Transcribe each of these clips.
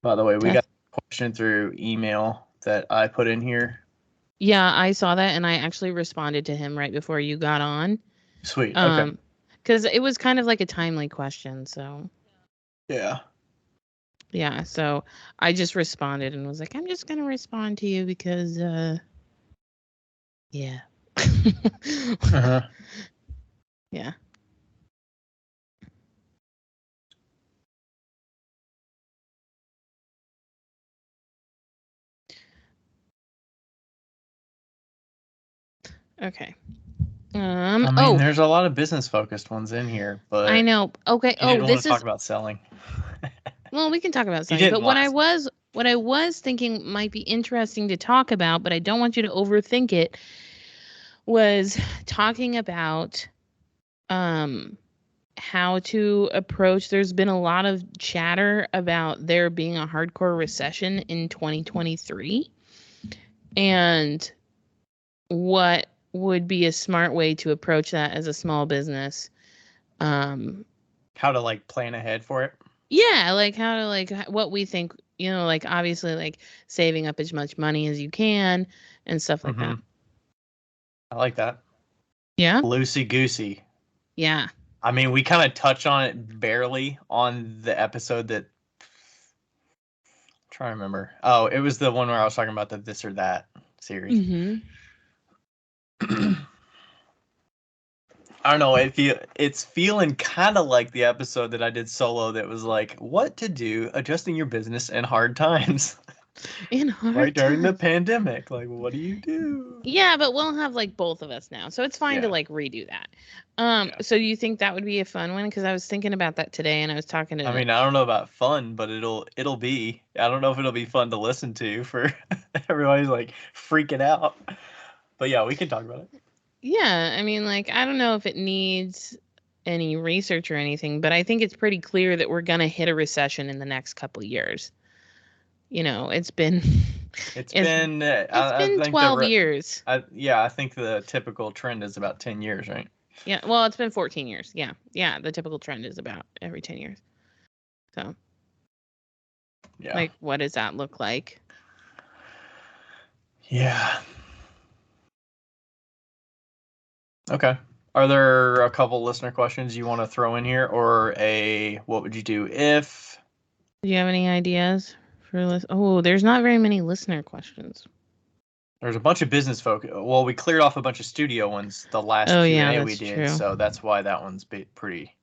By the way, we got a question through email that I put in here. Yeah, I saw that, and I actually responded to him right before you got on. Sweet. Okay. Because it was kind of like a timely question, so. Yeah. Yeah, so I just responded and was like, I'm just going to respond to you because, yeah. Uh-huh. Yeah. Okay. I mean, there's a lot of business-focused ones in here, but I know. Okay. You didn't want to talk about selling. Well, we can talk about selling. But what I was thinking might be interesting to talk about, but I don't want you to overthink it, was talking about how to approach. There's been a lot of chatter about there being a hardcore recession in 2023, and what would be a smart way to approach that as a small business. How to like plan ahead for it. Yeah, like how to like what we think, like obviously like saving up as much money as you can and stuff like that. I like that. Yeah. Loosey goosey. Yeah. I mean, we kind of touch on it barely on the episode that. I'm trying to remember. Oh, it was the one where I was talking about the this or that series. I don't know. It's feeling kind of like the episode that I did solo that was like, what to do adjusting your business in hard times. Right during the pandemic. Like, what do you do? Yeah, but we'll have like both of us now. So it's fine to like redo that. So you think that would be a fun one? Because I was thinking about that today and I was talking to I mean, I don't know about fun, but it'll be. I don't know if it'll be fun to listen to for everybody's like freaking out. But yeah, we can talk about it. Yeah, I mean, like, I don't know if it needs any research or anything, but I think it's pretty clear that we're going to hit a recession in the next couple of years. It's been it's been 12 years. I think the typical trend is about 10 years, right? Yeah, well, it's been 14 years. Yeah. Yeah, the typical trend is about every 10 years. So, yeah. Like, what does that look like? Yeah. Okay. Are there a couple listener questions you want to throw in here, or what would you do if? Do you have any ideas for Oh, there's not very many listener questions. There's a bunch of business folk. Well, we cleared off a bunch of studio ones the last Q&A we did, so that's why that one's pretty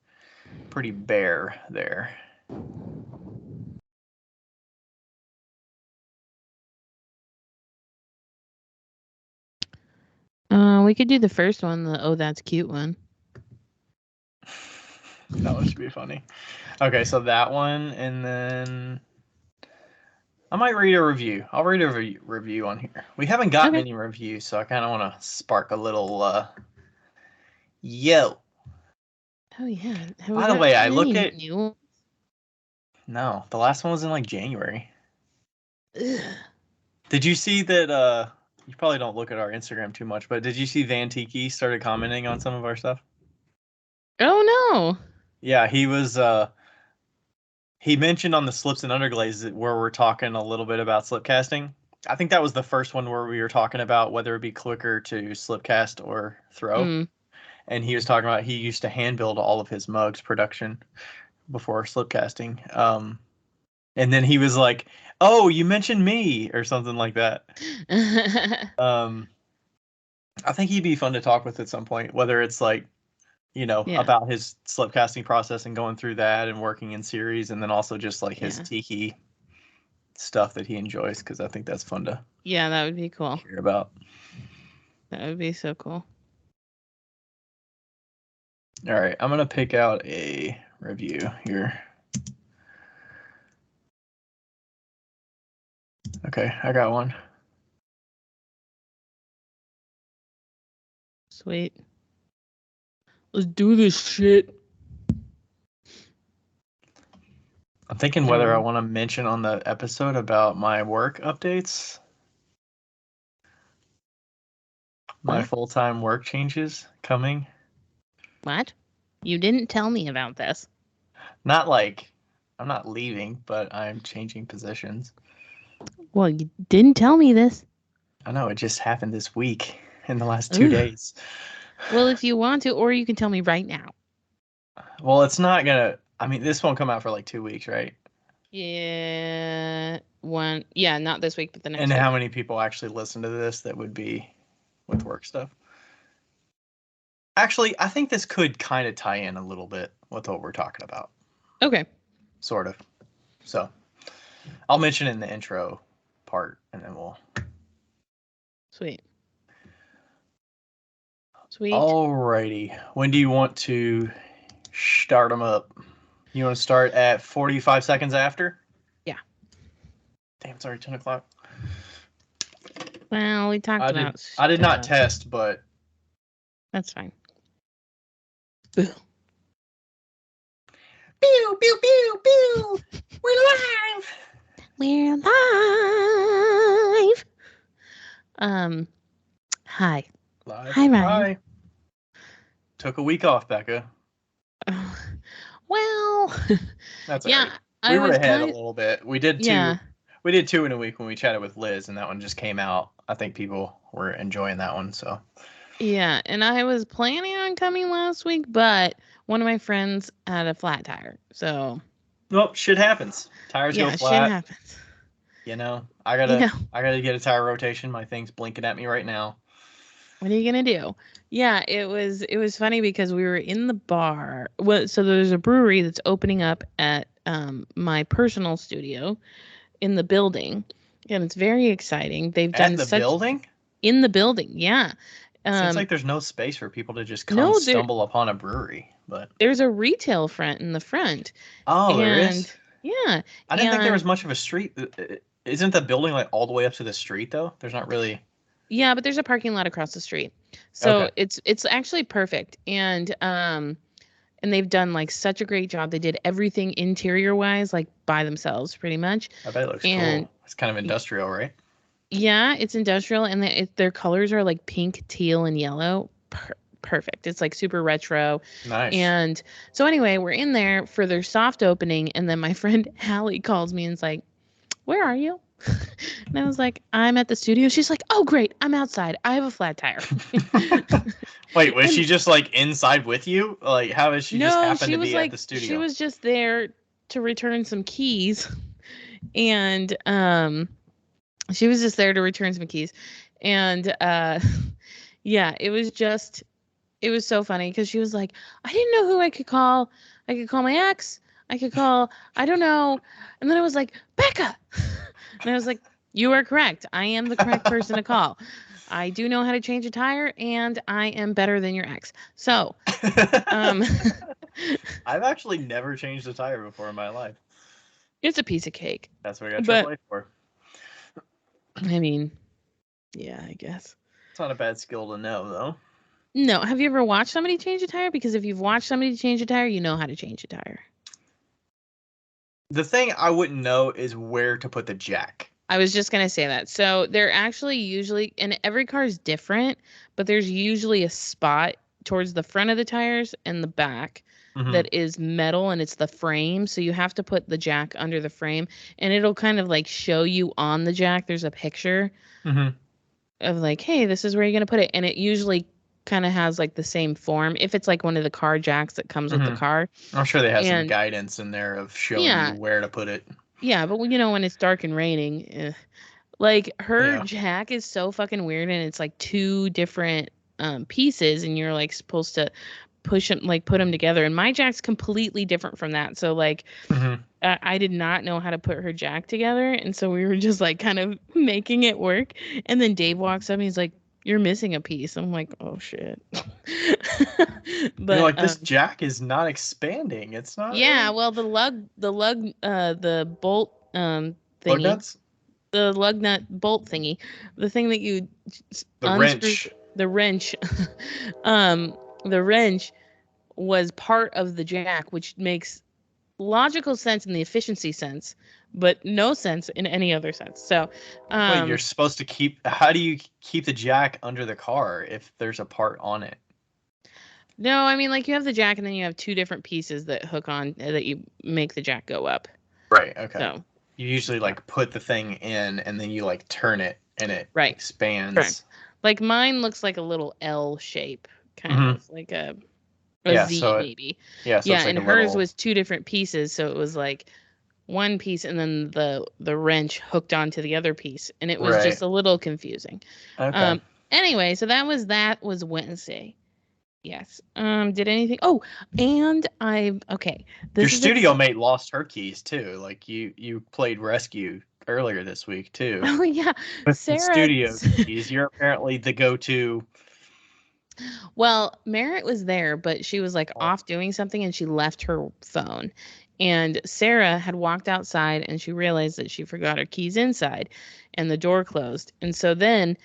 bare there. We could do the first one, the "Oh, that's cute" one. That one should be funny. Okay, so that one, and then I might read a review. I'll read a review on here. We haven't got many reviews, so I kind of want to spark a little yo. Oh yeah. By the way, I looked at No, the last one was in like January. Ugh. Did you see that you probably don't look at our Instagram too much, but did you see Van Tiki started commenting on some of our stuff? Oh no. Yeah, he was he mentioned on the slips and underglaze where we're talking a little bit about slip casting. I think that was the first one where we were talking about whether it'd be quicker to slip cast or throw. And he was talking about he used to hand build all of his mugs production before slip casting. And then he was like, "Oh, you mentioned me," or something like that. I think he'd be fun to talk with at some point, whether it's like, about his slip casting process and going through that and working in series, and then also just like his tiki stuff that he enjoys, because I think that's fun to that would be cool. Hear about. That would be so cool. All right, I'm gonna pick out a review here. Okay, I got one. Sweet. Let's do this shit. I'm thinking whether I want to mention on the episode about my work updates. My full-time work changes coming. What? You didn't tell me about this. Not like I'm not leaving, but I'm changing positions. Well, you didn't tell me this. I know, it just happened this week in the last 2 Ugh. days. Well, if you want to, or you can tell me right now. Well, it's not gonna. I mean, this won't come out for like 2 weeks, right? Yeah, one. Yeah, not this week, but the next And week. how many people actually listen to this that would be with work stuff? Actually, I think this could kind of tie in a little bit with what we're talking about. Okay. Sort of. So, I'll mention it in the intro part, and then we'll. Sweet. Sweet. Alrighty. When do you want to start them up? You want to start at 45 seconds after? Yeah. Damn, it's already 10 o'clock. Well, we talked about I did not stuff. test, but That's fine. Ugh. pew pew pew pew. We're live. We're live. Hi. Live. Hi, Ryan. Hi. Took a week off, Becca. Well, That's yeah, alright. We were ahead a little bit. We did two. Yeah. We did 2 in a week when we chatted with Liz, and that one just came out. I think people were enjoying that one. So Yeah, and I was planning on coming last week, but one of my friends had a flat tire, so well, shit happens. Tires go yeah, shit flat. happens. You know, I gotta get a tire rotation. My thing's blinking at me right now. What are you gonna do? Yeah, it was funny because we were in the bar. Well, so there's a brewery that's opening up at my personal studio in the building, and it's very exciting. They've done At the such building? in the building, yeah. Seems like there's no space for people to just come No, stumble upon a brewery, but there's a retail front in the front. oh, there is. And yeah, I didn't think there was and much of a street. Isn't the building like all the way up to the street though? There's not really. yeah, but there's a parking lot across the street. So Okay. it's actually perfect. And they've done like such a great job. They did everything interior wise, like by themselves, pretty much. I bet it looks And cool. It's kind of industrial, right? yeah, it's industrial, and their colors are like pink, teal, and yellow. Perfect. It's like super retro. Nice. And so anyway, we're in there for their soft opening, and then my friend Hallie calls me and is like, "Where are you?" And I was like, "I'm at the studio." She's like, "Oh, great. I'm outside. I have a flat tire." Wait, was she just like inside with you? Like, how is she just No, happened she to was be at like, the studio? she was just there to return some keys. And she was just there to return some keys. And yeah, it was so funny because she was like, "I didn't know who I could call. I could call my ex. I could call, I don't know." And then I was like, "Becca." And I was like, "You are correct. I am the correct person to call. I do know how to change a tire, and I am better than your ex." So, I've actually never changed a tire before in my life. it's a piece of cake. That's what I got But AAA for. I mean, yeah, I guess. It's not a bad skill to know, though. No, have you ever watched somebody change a tire? Because if you've watched somebody change a tire, you know how to change a tire. The thing I wouldn't know is where to put the jack. I was just going to say that. So they're actually usually, and every car is different, but there's usually a spot towards the front of the tires and the back that is metal, and it's the frame. So you have to put the jack under the frame, and it'll kind of like show you on the jack. There's a picture of like, hey, this is where you're going to put it. And it usually kind of has like the same form if it's like one of the car jacks that comes with the car. I'm sure they have some And guidance in there of showing yeah, you where to put it. yeah, but you know, when it's dark and raining, like her jack is so fucking weird, and it's like two different pieces, and you're like supposed to push them, like put them together. And my jack's completely different from that. So like, I did not know how to put her jack together, and so we were just like kind of making it work. And then Dave walks up, and he's like, "You're missing a piece." I'm like, "Oh shit." But you're like, this jack is not expanding. It's not. Yeah, really... well, the bolt thingy. Lug nuts? The lug nut bolt thingy, the thing that you wrench. The wrench, the wrench was part of the jack, which makes logical sense in the efficiency sense, but no sense in any other sense. So, wait, you're supposed to keep. How do you keep the jack under the car if there's a part on it? No, I mean, like you have the jack, and then you have two different pieces that hook on that you make the jack go up. Right. Okay. So You usually like put the thing in and then you like turn it and it right. expands. Correct. Like mine looks like a little L shape, kind of like a Z maybe. So it's like and a hers little. was 2 different pieces, so it was like one piece and then the wrench hooked onto the other piece, and it was just Right. a little confusing. Okay. Anyway, so that was Wednesday. Yes. Did anything? Oh, and okay. Your This is studio mate lost her keys too. Like you played rescue earlier this week too. Oh yeah, With the Sarah. studio keys, you're apparently the go-to. Well, Merritt was there, but she was like off doing something and she left her phone. And Sarah had walked outside and she realized that she forgot her keys inside and the door closed. And so then,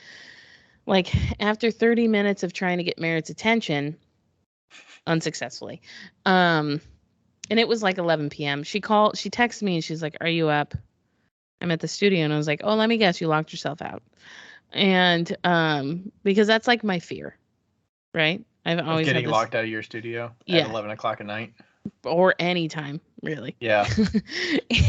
like, after 30 minutes of trying to get Merritt's attention, unsuccessfully, and it was like 11 p.m., she texted me and she's like, "Are you up?" I'm at the studio. And I was like, "Oh, let me guess, you locked yourself out." And because that's like my fear. Right? I've Of always had getting this. locked out of your studio at 11 o'clock at night. Or anytime, really. Yeah.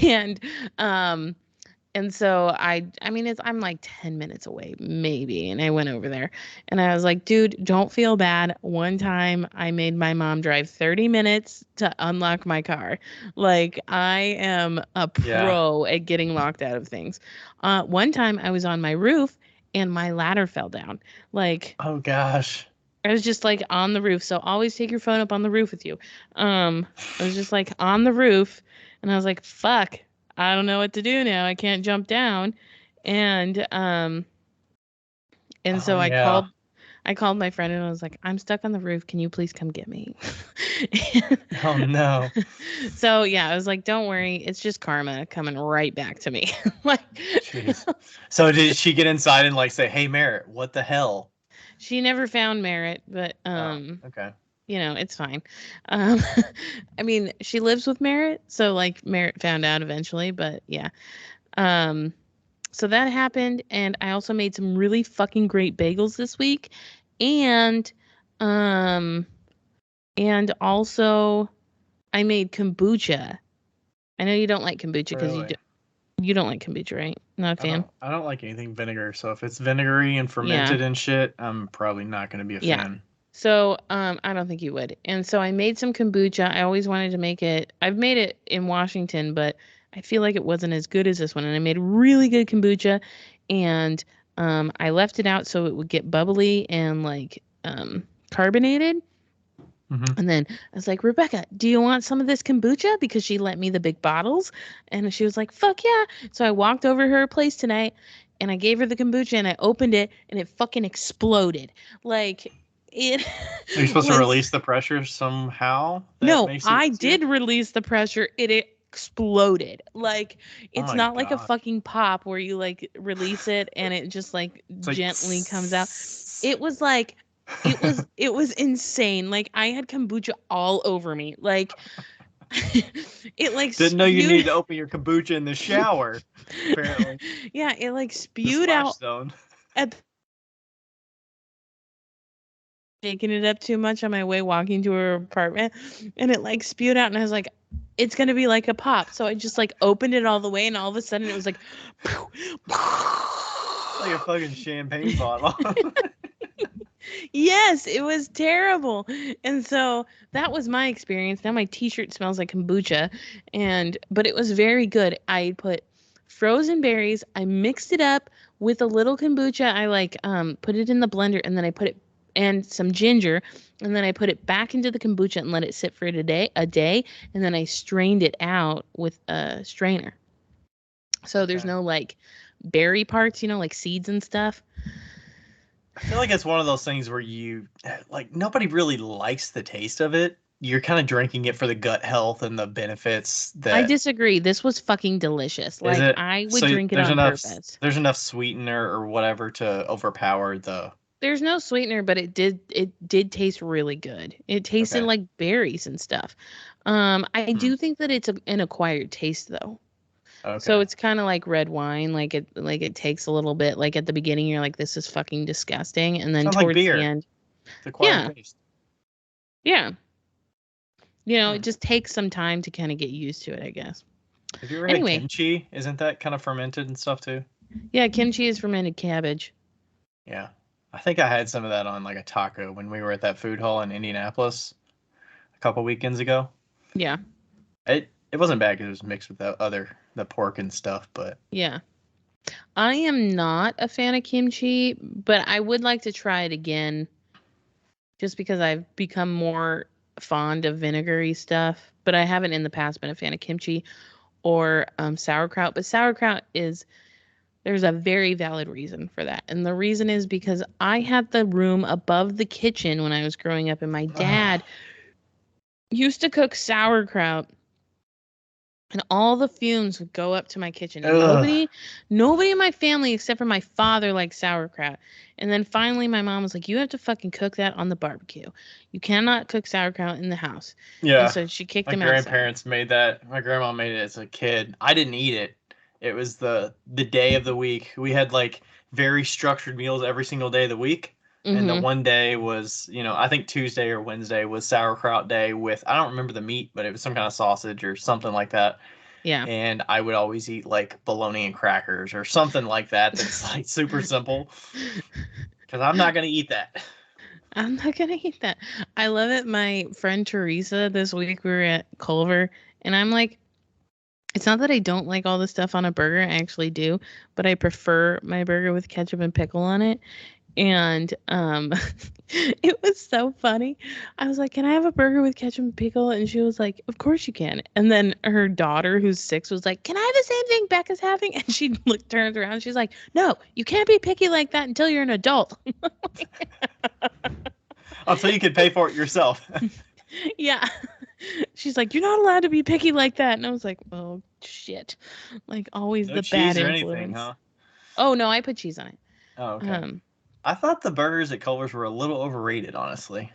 and and so I mean I'm like 10 minutes away maybe, and I went over there and I was like, "Dude, don't feel bad. One time I made my mom drive 30 minutes to unlock my car. Like I am a pro at getting locked out of things." One time I was on my roof and my ladder fell down. Like, oh gosh. I was just like on the roof. So always take your phone up on the roof with you. I was just like on the roof and I was like, fuck, I don't know what to do now. I can't jump down. And so I called my friend and I was like, "I'm stuck on the roof. Can you please come get me?" Oh no. So yeah, I was like, "Don't worry. It's just karma coming right back to me." Like, jeez. So did she get inside and like say, "Hey Merritt, what the hell?" She never found Merritt, but okay. You know, it's fine. I mean, she lives with Merritt, so like Merritt found out eventually, but yeah. So that happened, and I also made some really fucking great bagels this week, and um also I made kombucha. I know you don't like kombucha because you don't like kombucha, right? Not a fan. I don't like anything vinegar, so if it's vinegary and fermented and shit, I'm probably not going to be a fan. So, I don't think you would. And so I made some kombucha. I always wanted to make it. I've made it in Washington, but I feel like it wasn't as good as this one. And I made really good kombucha, and I left it out so it would get bubbly and like carbonated. Mm-hmm. And then I was like, "Rebecca, do you want some of this kombucha?" Because she lent me the big bottles. And she was like, "Fuck yeah." So I walked over to her place tonight and I gave her the kombucha and I opened it and it fucking exploded. Like, it Are you supposed to release the pressure somehow? No, I did release the pressure. It exploded. Like, it's not like a fucking pop where you like release it and it just like gently comes out. It was like it was insane. Like, I had kombucha all over me. Like, it like didn't know you needed to open your kombucha in the shower. Apparently. Yeah, it like spewed out at taking it up too much on my way walking to her apartment, and it like spewed out, and I was like, it's gonna be like a pop. So I just like opened it all the way, and all of a sudden it was like like a fucking champagne bottle. Yes, it was terrible. And so that was my experience. Now my t-shirt smells like kombucha, but it was very good. I put frozen berries, I mixed it up with a little kombucha. I like put it in the blender, and then I put it and some ginger, and then I put it back into the kombucha and let it sit for a day, and then I strained it out with a strainer. So there's no like berry parts, you know, like seeds and stuff. I feel like it's one of those things where you like nobody really likes the taste of it. You're kind of drinking it for the gut health and the benefits that I disagree. This was fucking delicious. Like, I would drink it on purpose. There's enough sweetener or whatever to overpower the. There's no sweetener, but it did taste really good. It tasted like berries and stuff. I do think that it's an acquired taste though. Okay. So it's kind of like red wine. Like it takes a little bit. Like at the beginning, you're like, this is fucking disgusting, and then sounds towards like beer. the end, it's acquired taste. Yeah. You know, it just takes some time to kind of get used to it, I guess. Have you ever had Anyway, kimchi? Isn't that kind of fermented and stuff too? yeah, kimchi is fermented cabbage. Yeah. I think I had some of that on like a taco when we were at that food hall in Indianapolis a couple weekends ago. Yeah, It wasn't bad because it was mixed with the pork and stuff, but yeah. I am not a fan of kimchi, but I would like to try it again just because I've become more fond of vinegary stuff. But I haven't in the past been a fan of kimchi or sauerkraut. But sauerkraut is there's a very valid reason for that. And the reason is because I had the room above the kitchen when I was growing up, and my dad used to cook sauerkraut, and all the fumes would go up to my kitchen, and ugh. nobody in my family except for my father liked sauerkraut. And then finally my mom was like, you have to fucking cook that on the barbecue. You cannot cook sauerkraut in the house. And Yeah. so she kicked My him outside. grandparents made that. My grandma made it as a kid. I didn't eat it. It was the day of the week. We had like very structured meals every single day of the week. And the Mm-hmm. one day was, I think Tuesday or Wednesday was sauerkraut day with, I don't remember the meat, but it was some kind of sausage or something like that. Yeah. And I would always eat like bologna and crackers or something like that that's like super simple because I'm not going to eat that. I'm not gonna eat that. I love it. My friend Teresa, this week we were at Culver, and I'm like, it's not that I don't like all the stuff on a burger. I actually do, but I prefer my burger with ketchup and pickle on it. And it was so funny. I was like, "Can I have a burger with ketchup and pickle?" And she was like, "Of course you can." And then her daughter, who's 6, was like, "Can I have the same thing Becca's having?" And she turns around. She's like, "No, you can't be picky like that until you're an adult." Oh, so you can pay for it yourself. Yeah. She's like, "You're not allowed to be picky like that." And I was like, "Oh shit!" Like always No the bad cheese or anything, influence. huh? Oh no, I put cheese on it. Oh, okay. Um, I thought the burgers at Culver's were a little overrated, honestly.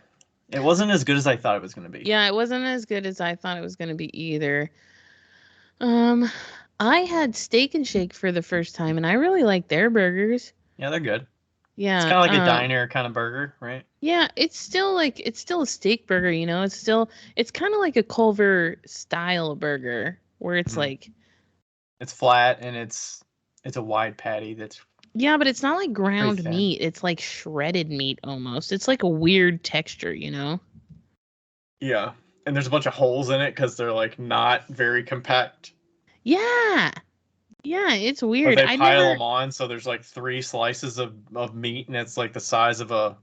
It wasn't as good as I thought it was going to be. yeah, it wasn't as good as I thought it was gonna be either. Um, I had Steak and Shake for the first time, and I really like their burgers. Yeah, they're good. It's Yeah, kind of like a diner kind of burger, right? yeah, it's still a steak burger, you know. It's kind of like a Culver style burger where it's Mhm. like, It's flat and it's a wide patty that's yeah, but it's not like pretty ground thin. meat. It's like shredded meat almost. It's like a weird texture, you know. Yeah. And there's a bunch of holes in it because they're like not very compact. Yeah, yeah, it's But weird. they I pile never. them on, so there's like 3 slices of meat, and it's like the size of a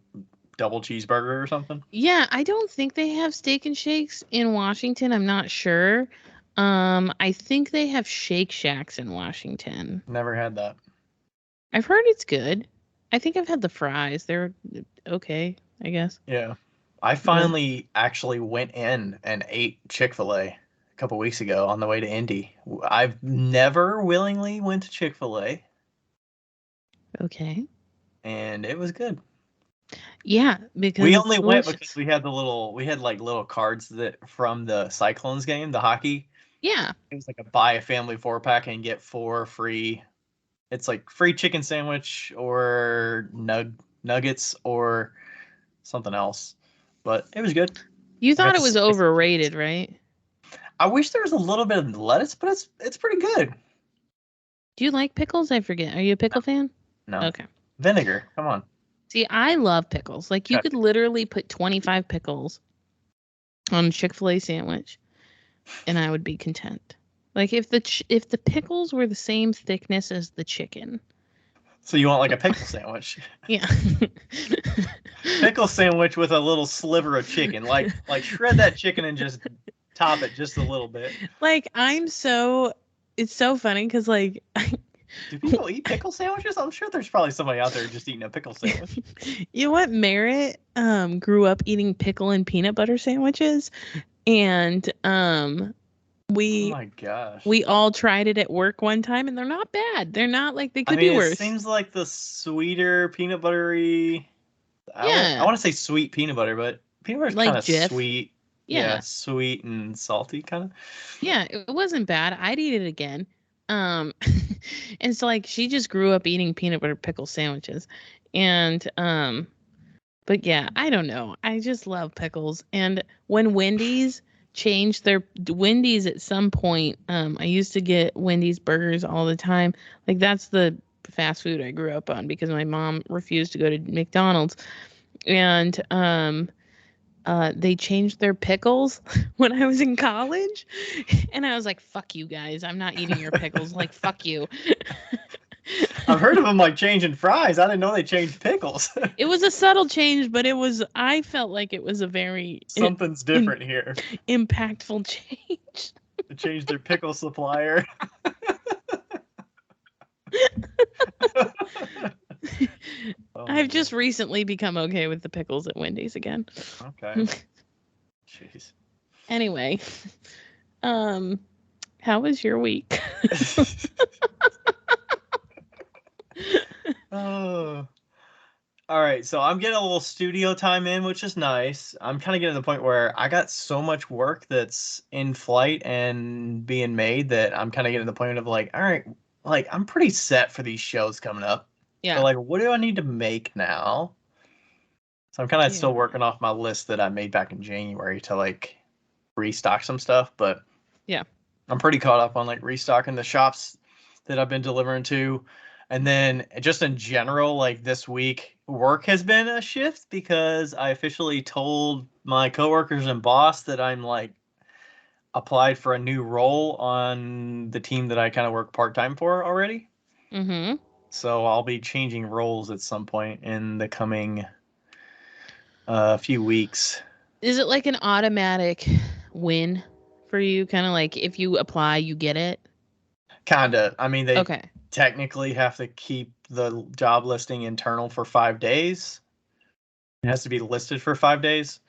double cheeseburger or something. Yeah, I don't think they have Steak and Shakes in Washington. I'm not sure. I think they have Shake Shacks in Washington. Never had that. I've heard it's good. I think I've had the fries. They're okay, I guess. Yeah. I But finally actually went in and ate Chick-fil-A a couple weeks ago on the way to Indy. I've never willingly went to Chick-fil-A, okay. and it was good. Yeah, because We it's only went because delicious. we had like little cards that from the Cyclones game, the hockey. Yeah. It was like a buy a family 4-pack and get 4 free. It's like free chicken sandwich or nuggets or something else. But it was good. You I got thought it the was spicy chicken overrated, sandwich. right? I wish there was a little bit of lettuce, but it's pretty good. Do you like pickles? I forget. Are you a pickle fan? No. Okay. Vinegar. Come on. See, I love pickles. Like you Got could literally put 25 pickles on a Chick-fil-A sandwich and I would be content. Like if the pickles were the same thickness as the chicken. So you want like a pickle sandwich? Yeah. Pickle sandwich with a little sliver of chicken. Like shred that chicken and just top it just a little bit. Like it's so funny cuz like Do people eat pickle sandwiches? I'm sure there's probably somebody out there just eating a pickle sandwich. you know what, Merritt grew up eating pickle and peanut butter sandwiches, and Oh we my gosh. we all tried it at work one time, and they're not bad. They're not like they I could be mean, it worse. seems like the sweeter peanut buttery. I Yeah, want to say sweet peanut butter, but peanut butter is kind like of Jif. sweet. Yeah, Yeah, sweet and salty kind of. yeah, it wasn't bad. I'd eat it again. Um, and so like she just grew up eating peanut butter pickle sandwiches, and but yeah, I don't know. I just love pickles, and when Wendy's changed their Wendy's at some point. I used to get Wendy's burgers all the time. Like that's the fast food I grew up on because my mom refused to go to McDonald's. And they changed their pickles when I was in college. And I was like, fuck you guys. I'm not eating your pickles. Like, fuck you. I've heard of them like changing fries. I didn't know they changed pickles. It was a subtle change, but I felt like it was a very something's different here. Impactful change. They changed their pickle supplier. I've just recently become okay with the pickles at Wendy's again. Okay. Jeez. Anyway, how was your week? Oh. All right, so I'm getting a little studio time in, which is nice. I'm kind of getting to the point where I got so much work that's in flight and being made that I'm kind of getting to the point of like, all right, like I'm pretty set for these shows coming up. Yeah. So like, what do I need to make now? So I'm kind of still working off my list that I made back in January to like restock some stuff, but yeah, I'm pretty caught up on like restocking the shops that I've been delivering to. And then just in general, like this week, work has been a shift because I officially told my coworkers and boss that I'm like applied for a new role on the team that I kind of work part-time for already. Mm-hmm. So I'll be changing roles at some point in the coming few weeks. Is it like an automatic win for you? Kind of like if you apply, you get it? Kinda. I mean, they technically have to keep the job listing internal for 5 days. It has to be listed for 5 days.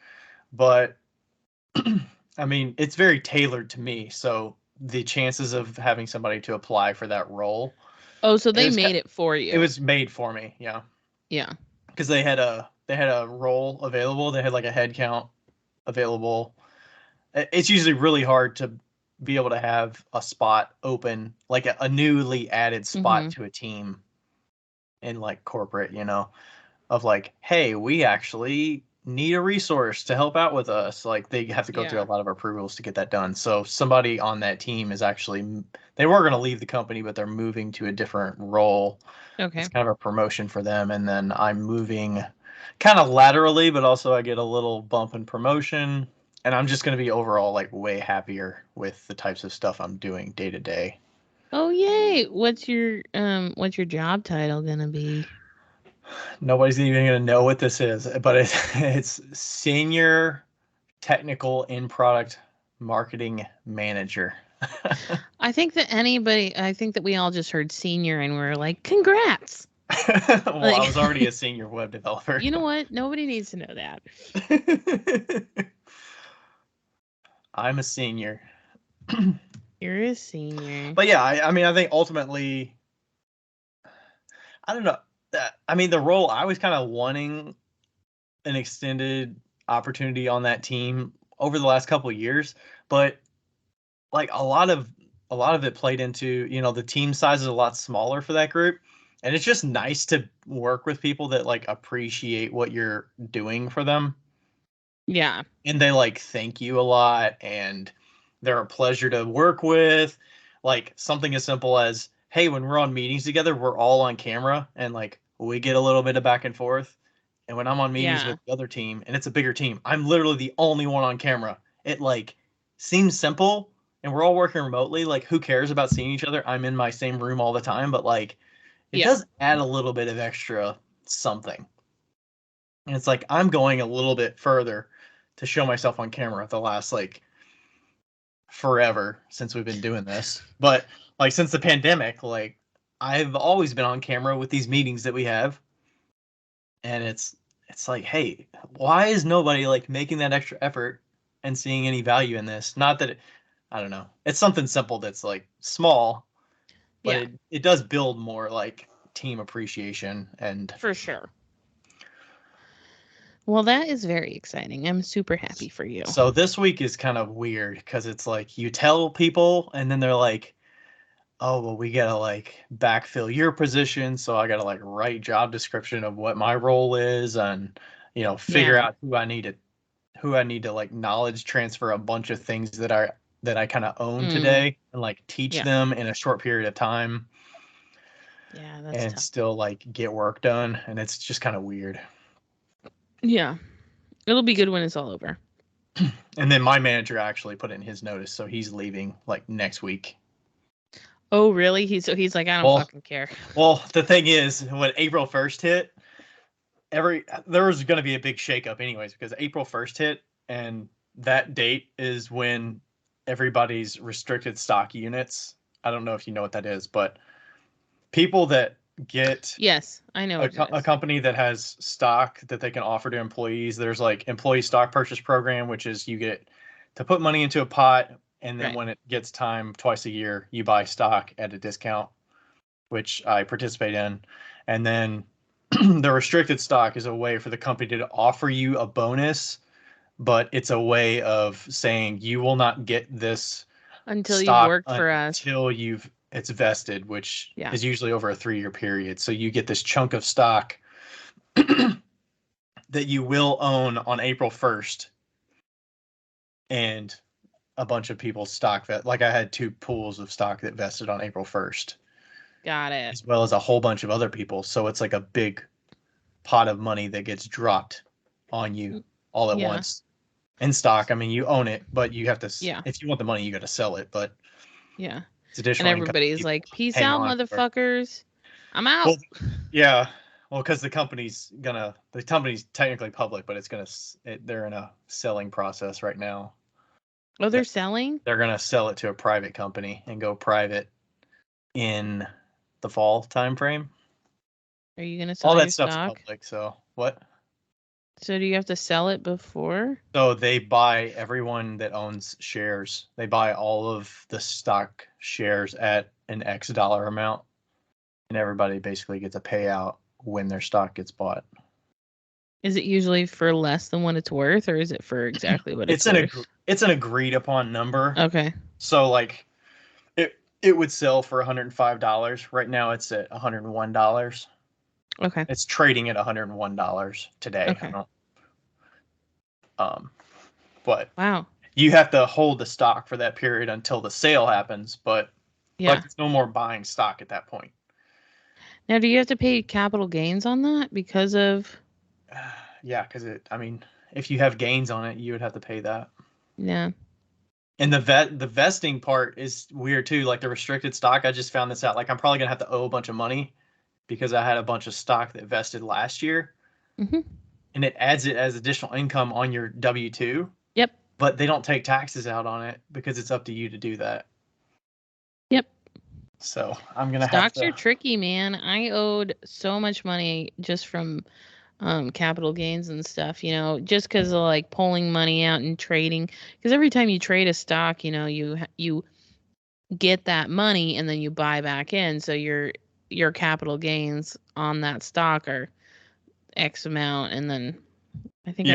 But, I mean, it's very tailored to me. So the chances of having somebody to apply for that role. Oh, so they made it for you. It was made for me, yeah. Yeah. Because they had a role available. They had like a head count available. It's usually really hard to be able to have a spot open, like a newly added spot to a team in like corporate, you know, of like, hey, we actually need a resource to help out with us. Like they have to go through a lot of approvals to get that done. So somebody on that team is actually, they were going to leave the company, but they're moving to a different role. Okay. It's kind of a promotion for them. And then I'm moving kind of laterally, but also I get a little bump in promotion. And I'm just going to be overall like way happier with the types of stuff I'm doing day to day. Oh yay! What's your job title gonna be? Nobody's even going to know what this is, but it's senior technical in product marketing manager. I think that we all just heard senior and we're like, congrats. Well, I was already a senior web developer. You know what? Nobody needs to know that. I'm a senior. You're a senior. But yeah, I mean, I think ultimately, I don't know. I mean, the role, I was kind of wanting an extended opportunity on that team over the last couple of years, but like a lot of it played into, you know, the team size is a lot smaller for that group. And it's just nice to work with people that like appreciate what you're doing for them. Yeah. And they like thank you a lot and they're a pleasure to work with. Like something as simple as, hey, when we're on meetings together, we're all on camera and like we get a little bit of back and forth. And when I'm on meetings with the other team and it's a bigger team, I'm literally the only one on camera. It like seems simple and we're all working remotely. Like who cares about seeing each other? I'm in my same room all the time, but like it does add a little bit of extra something. And it's like I'm going a little bit further to show myself on camera the last like forever since we've been doing this. But like since the pandemic, like I've always been on camera with these meetings that we have. And it's like, hey, why is nobody like making that extra effort and seeing any value in this? Not that I don't know. It's something simple that's like small, but it does build more like team appreciation and for sure. Well, that is very exciting. I'm super happy for you. So this week is kind of weird because it's like you tell people and then they're like, oh, well, we got to like backfill your position. So I got to like write job description of what my role is and, you know, figure out who I need to like knowledge transfer a bunch of things that I kind of own Mm, today and like teach yeah. them in a short period of time Yeah, that's and tough. still like get work done. And it's just kind of weird. Yeah. It'll be good when it's all over. And then my manager actually put in his notice, so he's leaving like next week. Oh, really? He's like, I don't fucking care. Well, the thing is, when April 1st hit, there was going to be a big shakeup anyways, because April 1st hit, and that date is when everybody's restricted stock units. I don't know if you know what that is, but people that get Yes, I know what it a is. company that has stock that they can offer to employees, there's like employee stock purchase program, which is you get to put money into a pot, and then Right. when it gets time twice a year, you buy stock at a discount, which I participate in. And then the restricted stock is a way for the company to offer you a bonus, but it's a way of saying you will not get this Until you've stock worked for us. until it's vested, which Yeah. is usually over a 3-year period. So you get this chunk of stock that you will own on April 1st, and a bunch of people's stock like I had 2 pools of stock that vested on April 1st. Got it. As well as a whole bunch of other people. So it's like a big pot of money that gets dropped on you all at once in stock. I mean, you own it, but you have to, if you want the money, you got to sell it. But yeah. it's additional And income. everybody's like, peace hang out, on for. motherfuckers. I'm out. Well, yeah. Well, because the company's technically public, but they're in a selling process right now. Oh, they're selling? They're going to sell it to a private company and go private in the fall time frame. Are you going to sell All your that stuff's stock? public. So what? So do you have to sell it before? So they buy everyone that owns shares. They buy all of the stock shares at an X dollar amount, and everybody basically gets a payout when their stock gets bought. Is it usually for less than what it's worth, or is it for exactly what it's worth? It's an agreed upon number. Okay. So like it would sell for $105. Right now it's at $101. Okay. It's trading at $101 today. Okay. But wow. You have to hold the stock for that period until the sale happens, but there's no more buying stock at that point. Now, do you have to pay capital gains on that because of? Yeah, because if you have gains on it, you would have to pay that. Yeah. And the vesting part is weird too. Like the restricted stock, I just found this out. Like I'm probably gonna have to owe a bunch of money because I had a bunch of stock that vested last year, and it adds it as additional income on your W-2. Yep. But they don't take taxes out on it because it's up to you to do that. Yep. So I'm gonna Stocks are tricky, man. I owed so much money just from capital gains and stuff, just because of like pulling money out and trading. Because every time you trade a stock, you get that money and then you buy back in. So your capital gains on that stock are X amount, and then I think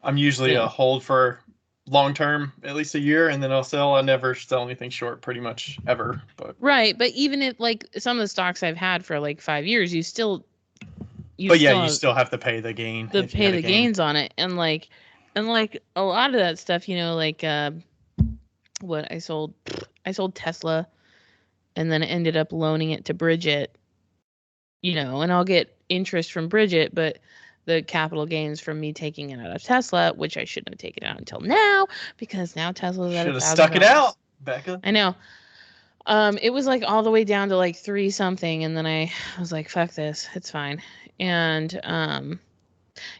I'm usually a hold for long term, at least a year, and then I'll sell. I never sell anything short pretty much ever. But right, but even if like some of the stocks I've had for like 5 years, you still you still have to pay the gain. Pay the gains on it, and like a lot of that stuff, like what I sold Tesla, and then ended up loaning it to Bridget, and I'll get interest from Bridget, but the capital gains from me taking it out of Tesla, which I shouldn't have taken out until now, because now Tesla's at $1,000. Should have stuck it out, Becca. I know. It was like all the way down to like 3 something, and then I was like, fuck this, it's fine. And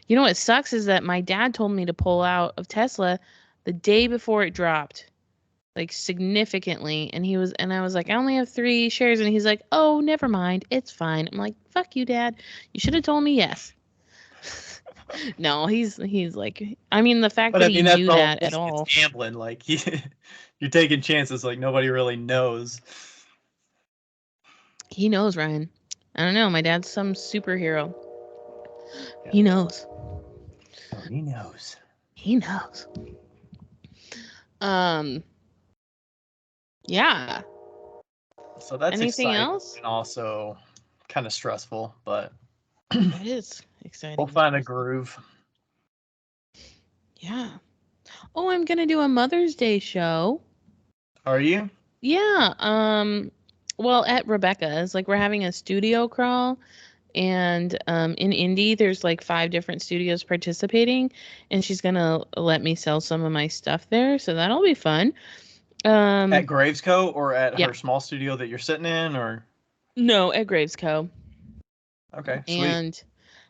what sucks is that my dad told me to pull out of Tesla the day before it dropped, like significantly, and I was like, I only have 3 shares, and he's like, oh, never mind, it's fine. I'm like, fuck you, Dad, you should have told me yes. No, he's like, I mean, the fact that he knew that at all. It's gambling, like you're taking chances, like nobody really knows. He knows, Ryan. I don't know. My dad's some superhero. Yeah. He knows. Oh, he knows. He knows. Yeah. So that's anything exciting else? and also kind of stressful, but it is exciting. We'll find a groove. Yeah. Oh, I'm gonna do a Mother's Day show. Are you? Yeah. Well, at Rebecca's, like we're having a studio crawl, and in Indy, there's like 5 different studios participating, and she's gonna let me sell some of my stuff there, so that'll be fun. At Gravesco or at Yeah. her small studio that you're sitting in, or? No, at Graves Co. Okay, sweet. And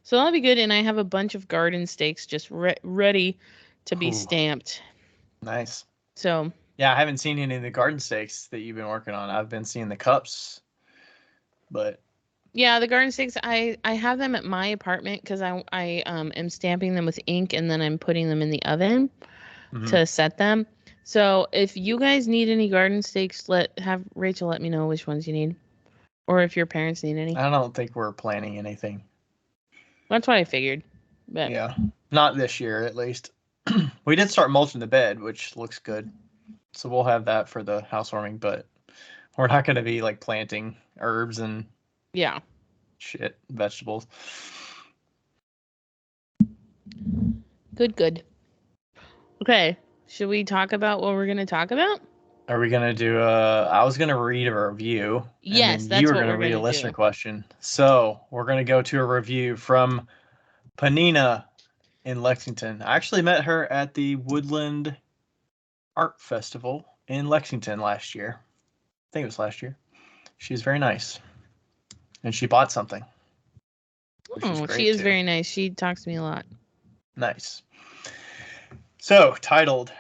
so that'll be good. And I have a bunch of garden stakes just ready to be Ooh, stamped. nice. So Yeah, I haven't seen any of the garden stakes that you've been working on. I've been seeing the cups, but yeah, the garden stakes, I have them at my apartment because I am stamping them with ink, and then I'm putting them in the oven mhm. to set them. So if you guys need any garden stakes, have Rachel let me know which ones you need, or if your parents need any. I don't think we're planning anything. That's what I figured. But Yeah, not this year at least. We did start mulching the bed, which looks good. So we'll have that for the housewarming, but we're not going to be like planting herbs and yeah, shit, vegetables. good. Okay, should we talk about what we're gonna talk about? Are we going to do I was going to read a review and Yes, then you that's were what going to we're read a gonna listener do. question. So we're going to go to a review from Panina in Lexington. I actually met her at the Woodland Art Festival in Lexington last year. I think it was last year. She's very nice. And she bought something, which is Oh, she great is too. very nice. She talks to me a lot. Nice. So, titled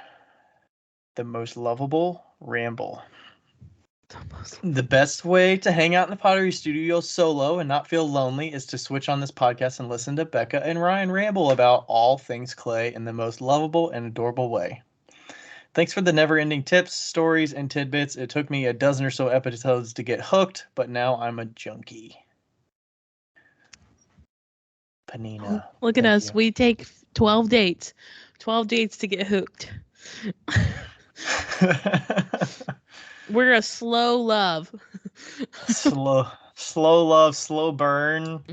The Most Lovable Ramble. The best way to hang out in the Pottery Studio solo and not feel lonely is to switch on this podcast and listen to Becca and Ryan ramble about all things clay in the most lovable and adorable way. Thanks for the never-ending tips, stories, and tidbits. It took me a dozen or so episodes to get hooked, but now I'm a junkie. Panina. Look at Thank us. you. We take 12 dates. 12 dates to get hooked. We're a slow love. slow love, slow burn.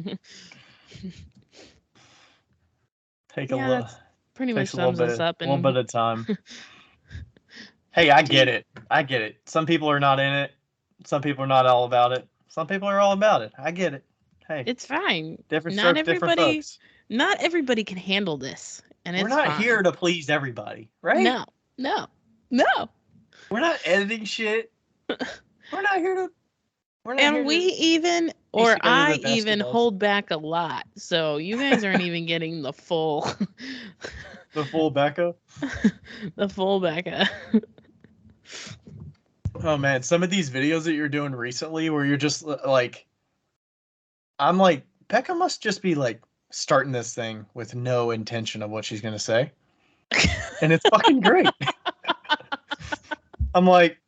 Yeah, that's pretty much Takes a little sums us bit, up. a little And bit of time. Hey, I get dude, it. I get it. Some people are not in it. Some people are not all about it. Some people are all about it. I get it. Hey, it's fine. different Not strokes, different everybody, folks. not everybody can handle this, and We're it's not here fine. to please everybody, right? No, no, no. We're not editing shit. We're not here to. We're not And here we to even, piece or together I the best even of us. hold back a lot. So you guys aren't even getting the full, The full Becca. the full Becca. Oh man, some of these videos that you're doing recently, where you're just like, I'm like, Becca must just be like starting this thing with no intention of what she's gonna say, and it's fucking great. I'm like,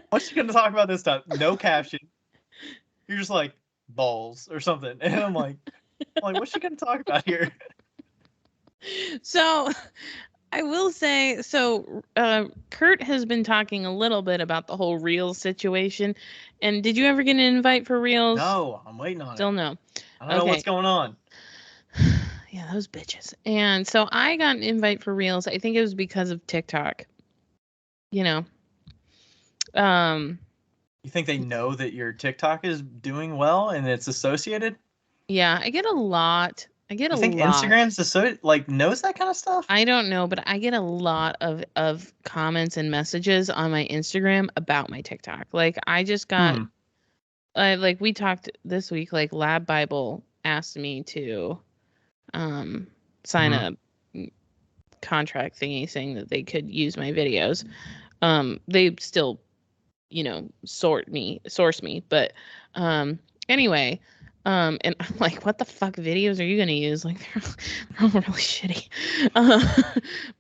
what's she gonna talk about this time? No caption. You're just like balls or something, and I'm like, what's she gonna talk about here? So I will say, so Kurt has been talking a little bit about the whole Reels situation. And did you ever get an invite for Reels? No, I'm waiting on it. Still no. I don't know what's Okay. going on. Yeah, those bitches. And so I got an invite for Reels. I think it was because of TikTok. You know. Um You think they know that your TikTok is doing well and it's associated? yeah, I get a lot. I get a You think lot. Instagram's like knows that kind of stuff? I don't know, but I get a lot of comments and messages on my Instagram about my TikTok. Like I just got Hmm. like we talked this week, like Lab Bible asked me to sign Hmm. a contract thingy saying that they could use my videos. They still, source me, but anyway, and I'm like, what the fuck videos are you gonna use? Like they're all really shitty.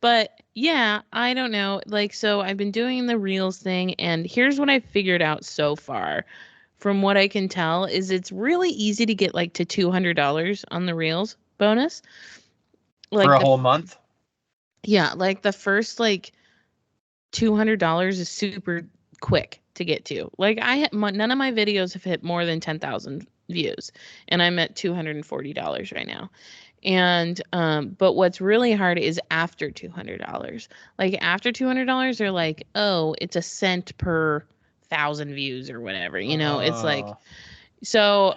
But yeah, I don't know. Like, so I've been doing the Reels thing, and here's what I figured out so far. From what I can tell, is it's really easy to get like to $200 on the Reels bonus. For Like a whole month? yeah, like the first like $200 is super quick to get to. Like none of my videos have hit more than 10,000 views, and I'm at $240 right now. And but what's really hard is after $200. Like after $200, they're like, oh, it's a cent per 1,000 views or whatever. It's like, Oh, so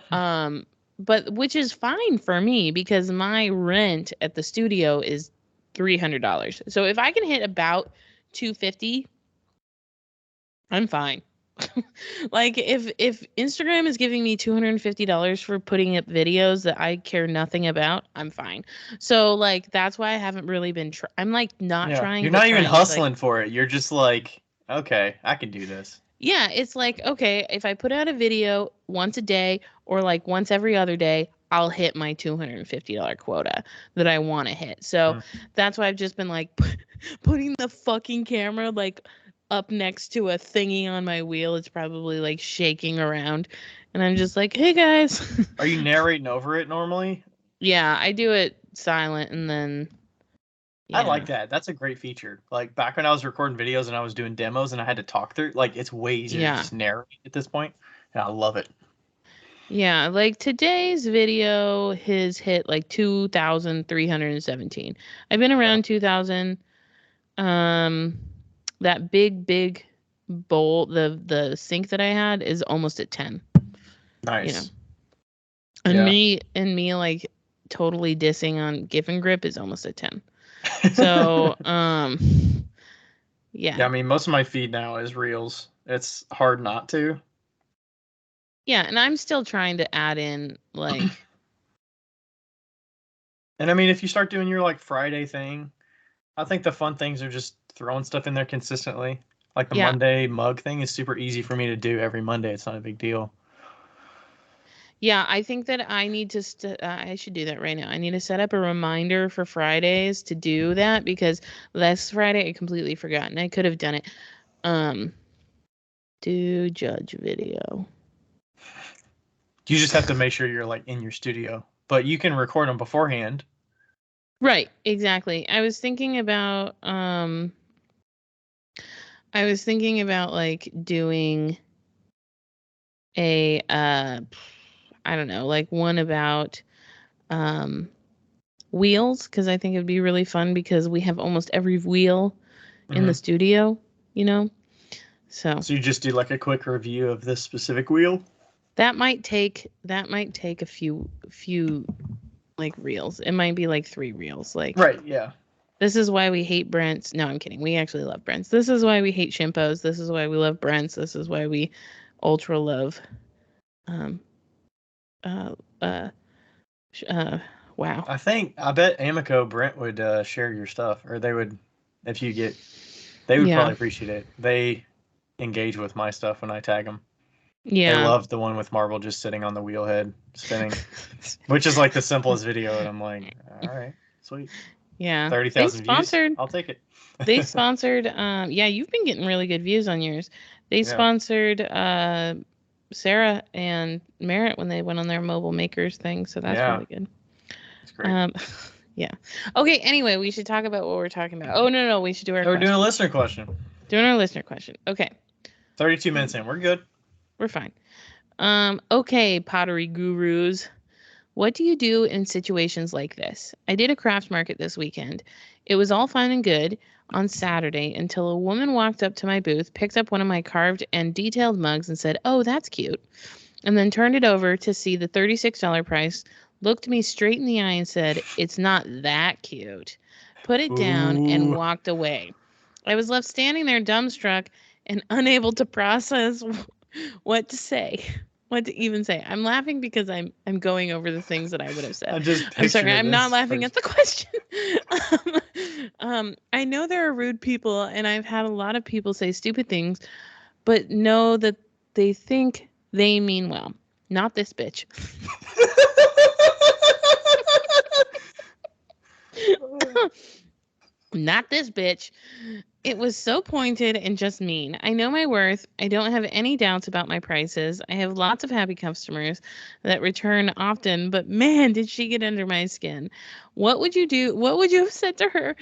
but which is fine for me because my rent at the studio is $300. So if I can hit about 250, I'm fine. Like if Instagram is giving me $250 for putting up videos that I care nothing about, I'm fine. So like that's why I haven't really been I'm like not yeah. trying You're but not even trying. It's like, hustling for it. You're just like, okay, I can do this. yeah, it's like, okay, if I put out a video once a day or like once every other day, I'll hit my $250 quota that I want to hit. So Mm. that's why I've just been like putting the fucking camera like up next to a thingy on my wheel. It's probably like shaking around. And I'm just like, hey guys. Are you narrating over it normally? Yeah, I do it silent and then, I yeah. like that. That's a great feature. Like back when I was recording videos and I was doing demos and I had to talk through, like it's way easier to Yeah. just narrate at this point, and I love it. Yeah, like today's video has hit like 2,317. I've been Yeah. around 2,000. That big bowl, the sink that I had is almost at 10. Nice. And Yeah. me like totally dissing on Gif and Grip is almost at 10. So, yeah. Yeah, I mean, most of my feed now is reels. It's hard not to. Yeah, and I'm still trying to add in like And I mean, if you start doing your like Friday thing, I think the fun things are just throwing stuff in there consistently. Like the yeah. Monday mug thing is super easy for me to do every Monday. It's not a big deal. Yeah, I think that I need to I should do that right now. I need to set up a reminder for Fridays to do that because last Friday I completely forgot and I could have done it. Do judge video. You just have to make sure you're like in your studio, but you can record them beforehand. Right, exactly. I was thinking about like doing a I don't know, like one about wheels because I think it'd be really fun because we have almost every wheel in the studio, So you just do like a quick review of this specific wheel. that might take a few like reels. It might be like 3 reels. Like, Right, yeah. this is why we hate Brents. No, I'm kidding. We actually love Brents. This is why we hate Shimpos. This is why we love Brents. This is why we ultra love wow. I bet Amaco Brent would share your stuff, or they would, if you get, they would probably appreciate it. They engage with my stuff when I tag them. Yeah. They love the one with Marvel just sitting on the wheel head spinning, which is like the simplest video, and I'm like, all right, sweet. Yeah. 30,000 views. I'll take it. They sponsored yeah, you've been getting really good views on yours. They sponsored Sarah and Merritt when they went on their mobile makers thing, so that's really good. That's great. Yeah. Okay, anyway, we should talk about what we're talking about. Oh, no, we should do our We're doing a listener question. Doing our listener question. Okay. 32 minutes in. We're good. We're fine. Okay, Pottery Gurus. What do you do in situations like this? I did a craft market this weekend. It was all fine and good on Saturday until a woman walked up to my booth, picked up one of my carved and detailed mugs and said, "Oh, that's cute," and then turned it over to see the $36 price, looked me straight in the eye and said, "It's not that cute," put it down and walked away. I was left standing there dumbstruck and unable to process what to say. What to even say. I'm laughing because I'm going over the things that I would have said. I'm sorry, I'm not laughing at the question. I know there are rude people and I've had a lot of people say stupid things, but know that they think they mean well. Not this bitch. Not this bitch. It was so pointed and just mean. I know my worth. I don't have any doubts about my prices. I have lots of happy customers that return often, but man, did she get under my skin. What would you do? What would you have said to her?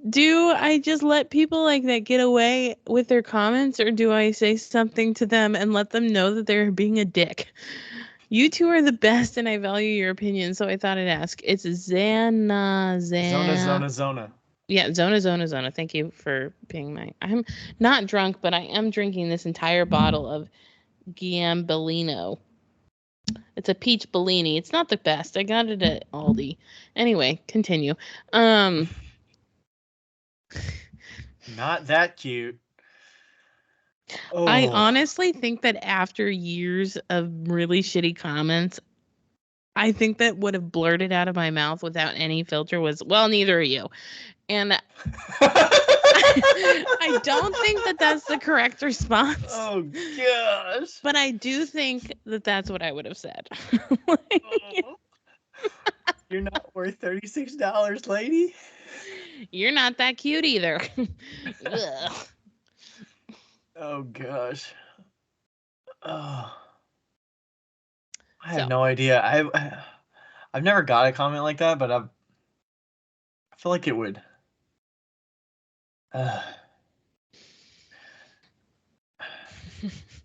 Do I just let people like that get away with their comments, or do I say something to them and let them know that they're being a dick? You two are the best, and I value your opinion, so I thought I'd ask. It's Zona, Zona. Yeah, Zona. Thank you for being I'm not drunk, but I am drinking this entire bottle of Giambellino. It's a peach Bellini. It's not the best. I got it at Aldi. Anyway, continue. Not that cute. I Oh. honestly think that after years of really shitty comments, I think that would have blurted out of my mouth without any filter was, well, neither are you. And I don't think that that's the correct response. Oh, gosh. But I do think that that's what I would have said. You're not worth $36, lady. You're not that cute either. Oh, gosh. Oh. I have no idea. I've never got a comment like that, but I feel like it would. I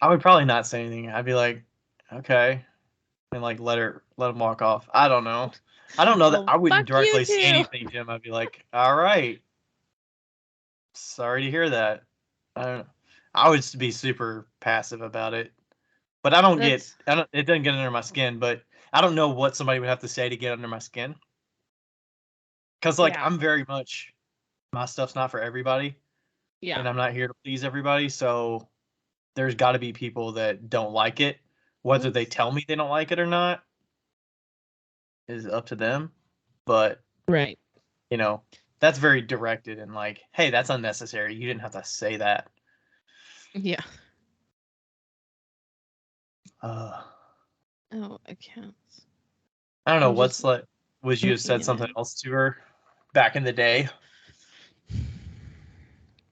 would probably not say anything. I'd be like, okay, and like let him walk off. I don't know. I don't know that I wouldn't directly say anything to him. I'd be like, all right, sorry to hear that. I would be super passive about it, but it doesn't get under my skin. But I don't know what somebody would have to say to get under my skin. Because I'm very much, my stuff's not for everybody. Yeah. And I'm not here to please everybody. So there's got to be people that don't like it. Whether they tell me they don't like it or not is up to them. But, right. That's very directed and like, hey, that's unnecessary. You didn't have to say that. Yeah. Accounts. I don't know. Would you have said something else to her back in the day?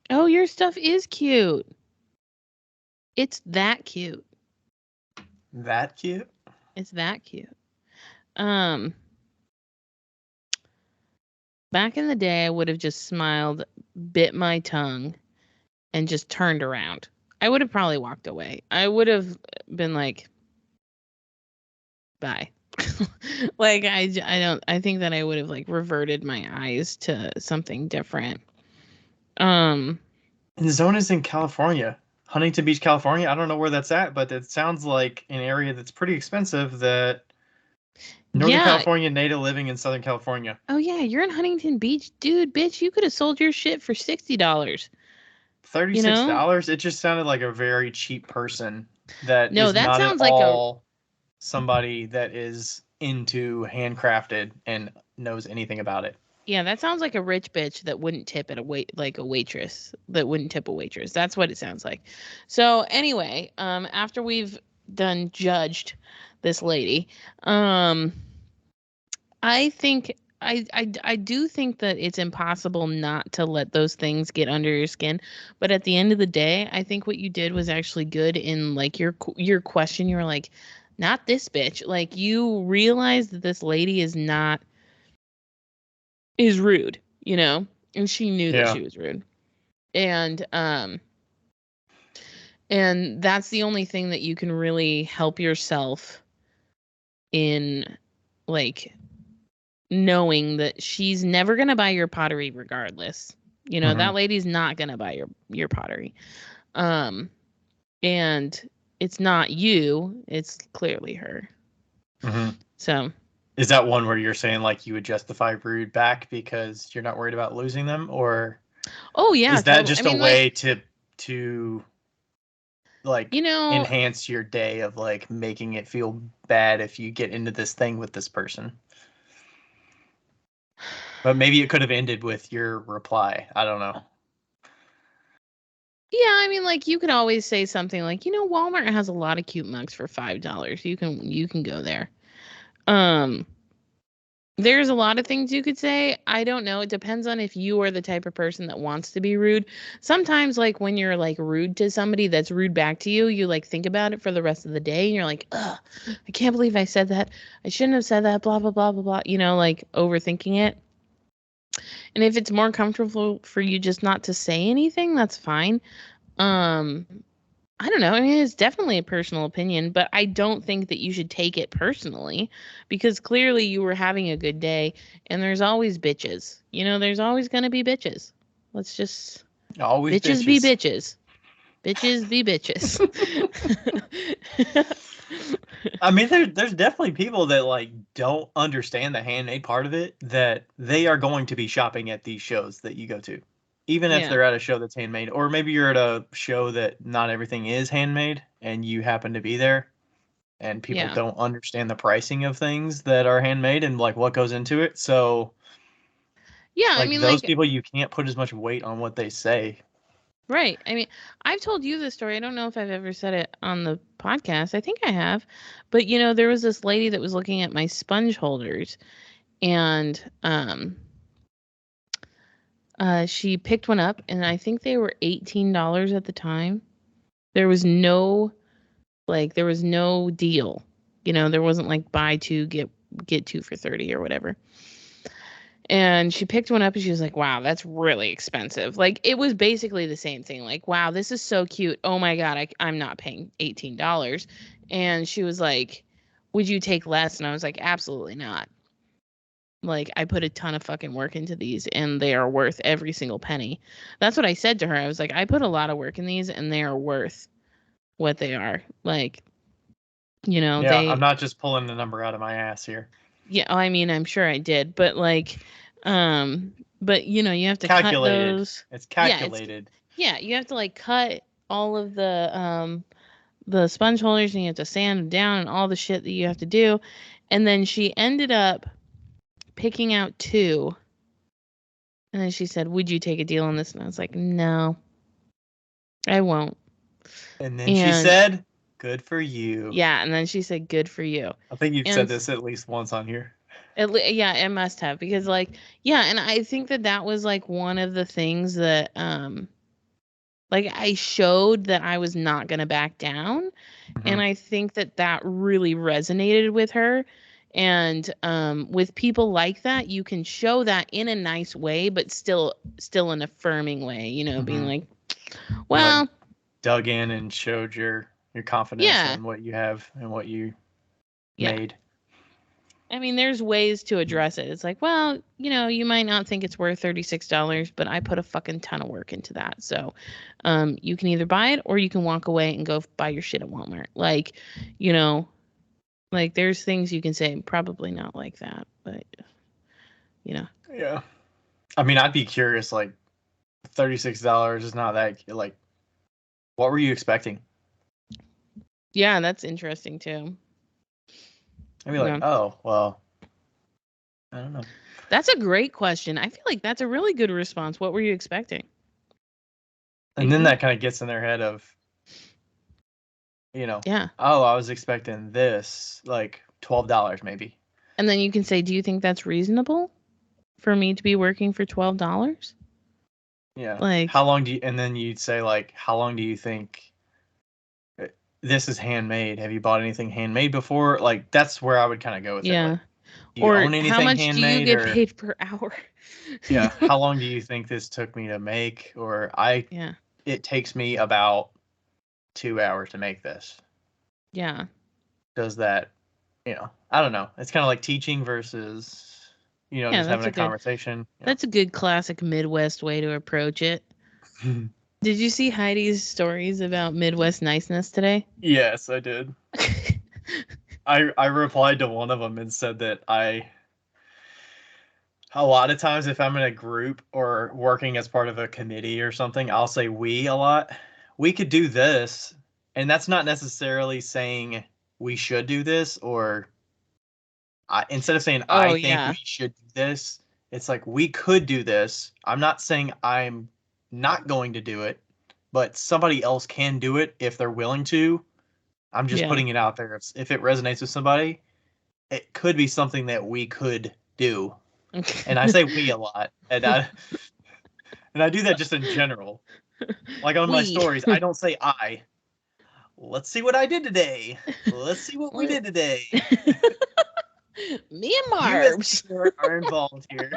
Oh, your stuff is cute. It's that cute. That cute? It's that cute. Back in the day, I would have just smiled, bit my tongue, and just turned around. I would have probably walked away. I would have been like, bye. Like, I think that I would have like reverted my eyes to something different. And Zona's in California. Huntington Beach, California. I don't know where that's at, but it sounds like an area that's pretty expensive that Northern California native living in Southern California. Oh yeah, you're in Huntington Beach, dude, bitch, you could have sold your shit for $60. $36? It just sounded like a very cheap person that no, is that not sounds at like all somebody that is into handcrafted and knows anything about it. Yeah, that sounds like a rich bitch that wouldn't tip at a waitress. That wouldn't tip a waitress. That's what it sounds like. So anyway, after we've done judged this lady, I think I do think that it's impossible not to let those things get under your skin. But at the end of the day, I think what you did was actually good in like your question. You were like, not this bitch. Like you realized that this lady is rude, and she knew that she was rude. And that's the only thing that you can really help yourself in, like, knowing that she's never going to buy your pottery regardless. That lady's not going to buy your pottery. And it's not you, it's clearly her. So is that one where you're saying like you would justify rude back because you're not worried about losing them, or is that just a way to like enhance your day of like making it feel bad if you get into this thing with this person? But maybe it could have ended with your reply. I don't know. Yeah, I mean, like you could always say something like, Walmart has a lot of cute mugs for $5. You can go there. There's a lot of things you could say. I don't know. It depends on if you are the type of person that wants to be rude. Sometimes, like, when you're, like, rude to somebody that's rude back to you, you, like, think about it for the rest of the day. And you're like, ugh, I can't believe I said that. I shouldn't have said that, blah, blah, blah, blah, blah. Like, overthinking it. And if it's more comfortable for you just not to say anything, that's fine. I don't know. I mean, it's definitely a personal opinion, but I don't think that you should take it personally because clearly you were having a good day and there's always bitches. There's always going to be bitches. Let's just Always bitches be bitches. bitches. Bitches be bitches. I mean, there's definitely people that like don't understand the handmade part of it, that they are going to be shopping at these shows that you go to, even if Yeah. they're at a show that's handmade, or maybe you're at a show that not everything is handmade and you happen to be there, and people Yeah. don't understand the pricing of things that are handmade and like what goes into it. So Yeah, I like mean, those like, people, you can't put as much weight on what they say. right. I mean, I've told you this story. I don't know if I've ever said it on the podcast. I think I have. But there was this lady that was looking at my sponge holders and she picked one up and I think they were $18 at the time. There was no deal. There wasn't like buy two get two for 30 or whatever. And she picked one up and she was like, wow, that's really expensive. Like, it was basically the same thing. Like, wow, this is so cute. Oh my God, I'm not paying $18. And she was like, would you take less? And I was like, absolutely not. Like, I put a ton of fucking work into these and they are worth every single penny. That's what I said to her. I was like, I put a lot of work in these and they are worth what they are. Like, Yeah, I'm they, not just pulling the number out of my ass here. yeah, I mean, I'm sure I did, but like, but you have to cut Calculated. those. It's Yeah, calculated. you have to like cut all of the sponge holders and you have to sand them down and all the shit that you have to do. And then she ended up picking out two. And then she said, "Would you take a deal on this?" And I was like, "No, I won't." And then she And said, "Good for you." yeah, and then she said, "Good for you." I think you've said And this at least once on here. yeah, it must have because like yeah, and I think that was like one of the things that like I showed that I was not going to back down. Mm-hmm. And I think that really resonated with her. And with people like that, you can show that in a nice way, but still an affirming way, being Mm-hmm. like, You like well, dug in and showed your confidence yeah, in what you have and what you yeah. made. I mean, there's ways to address it. It's like, well, you might not think it's worth $36, but I put a fucking ton of work into that. So, you can either buy it or you can walk away and go buy your shit at Walmart. Like, like there's things you can say, probably not like that, but Yeah. I mean, I'd be curious, like $36 is not that like what were you expecting? Yeah, that's interesting too. I'd be like, Yeah. oh, well, I don't know. That's a great question. I feel like that's a really good response. What were you expecting? And then that kind of gets in their head of, Yeah. oh, I was expecting this, like $12 maybe. And then you can say, do you think that's reasonable for me to be working for $12? Yeah. How Like, long do you, and then you'd say, like, how long do you think this is handmade? Have you bought anything handmade before? Like, that's where I would kind of go with it. yeah. Like, do you Or own how anything much do you handmade? get Or, paid per hour? yeah, how long do you think this took me to make? Or, Yeah. it takes me about 2 hours to make this. Yeah. Does that, I don't know. It's kind of like teaching versus, Yeah, just having a conversation. that's a good classic Midwest way to approach it. Did you see Heidi's stories about Midwest niceness today? Yes, I did. I replied to one of them and said that a lot of times if I'm in a group or working as part of a committee or something, I'll say we a lot. We could do this, and that's not necessarily saying we should do this, or instead of saying Oh I think we yeah. should do this, it's like we could do this. I'm not saying I'm not going to do it, but somebody else can do it if they're willing to. I'm just Yeah. putting it out there. If it resonates with somebody, it could be something that we could do. And I say we a lot, and I do that just in general. Like on my We. stories, I don't say I. Let's see what I did today. Let's see what we did today. Me and You as Marbs. listener are involved here.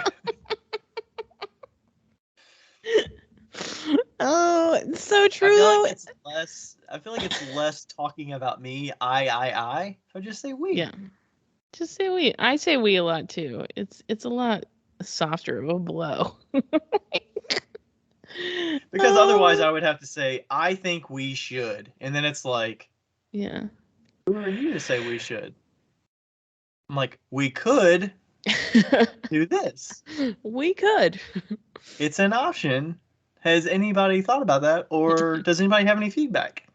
Oh, it's so true I feel like though. it's less. I feel like it's less talking about me. I. So just say we. Yeah. Just say we. I say we a lot too. It's a lot softer of a blow. Because otherwise I would have to say, I think we should. And then it's like, yeah. who are you to say we should? I'm like, we could do this. We could. It's an option. Has anybody thought about that? Or does anybody have any feedback?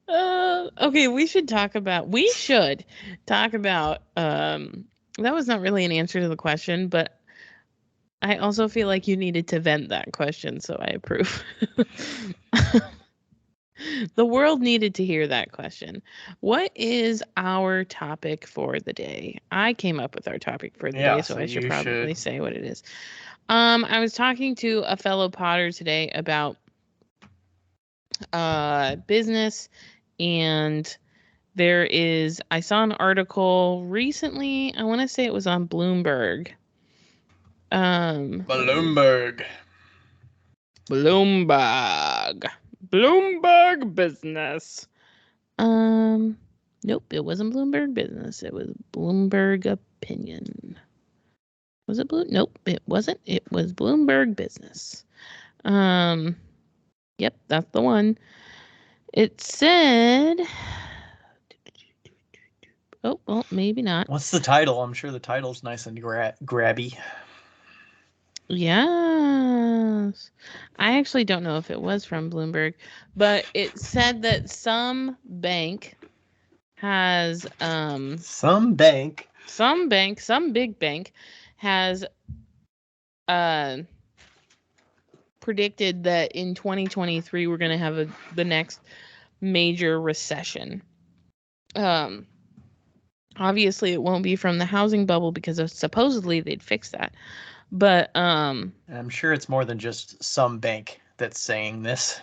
Okay, we should talk about that was not really an answer to the question, but I also feel like you needed to vent that question, so I approve. The world needed to hear that question. What is our topic for the day? I came up with our topic for the day, so I should probably say what it is. I was talking to a fellow Potter today about business, and I saw an article recently, I want to say it was on Bloomberg. Bloomberg business. Nope, it wasn't Bloomberg business. It was Bloomberg opinion. Was it Nope, it wasn't. It was Bloomberg business. Yep, that's the one. It said, oh, well, maybe not. What's the title? I'm sure the title's nice and grabby. Yes. I actually don't know if it was from Bloomberg, but it said that some big bank has predicted that in 2023 we're going to have the next major recession. Obviously it won't be from the housing bubble because supposedly they'd fix that. But I'm sure it's more than just some bank that's saying this.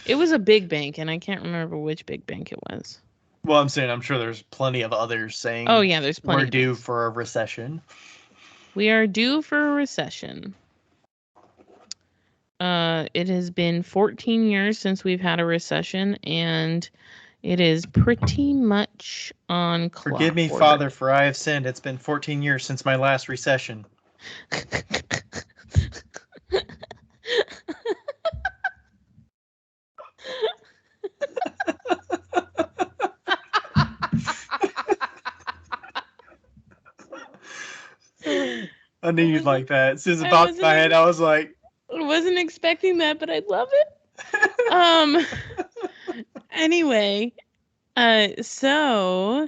It was a big bank, and I can't remember which big bank it was. Well, I'm saying I'm sure there's plenty of others saying, oh yeah, there's plenty. We're due for a recession. We are due for a recession. It has been 14 years since we've had a recession, and it is pretty much on clock. Forgive me, Father, for I have sinned. It's been 14 years since my last recession. I knew you'd like that. As soon as it popped in my head, I was like, I wasn't expecting that, but I love it. Anyway, so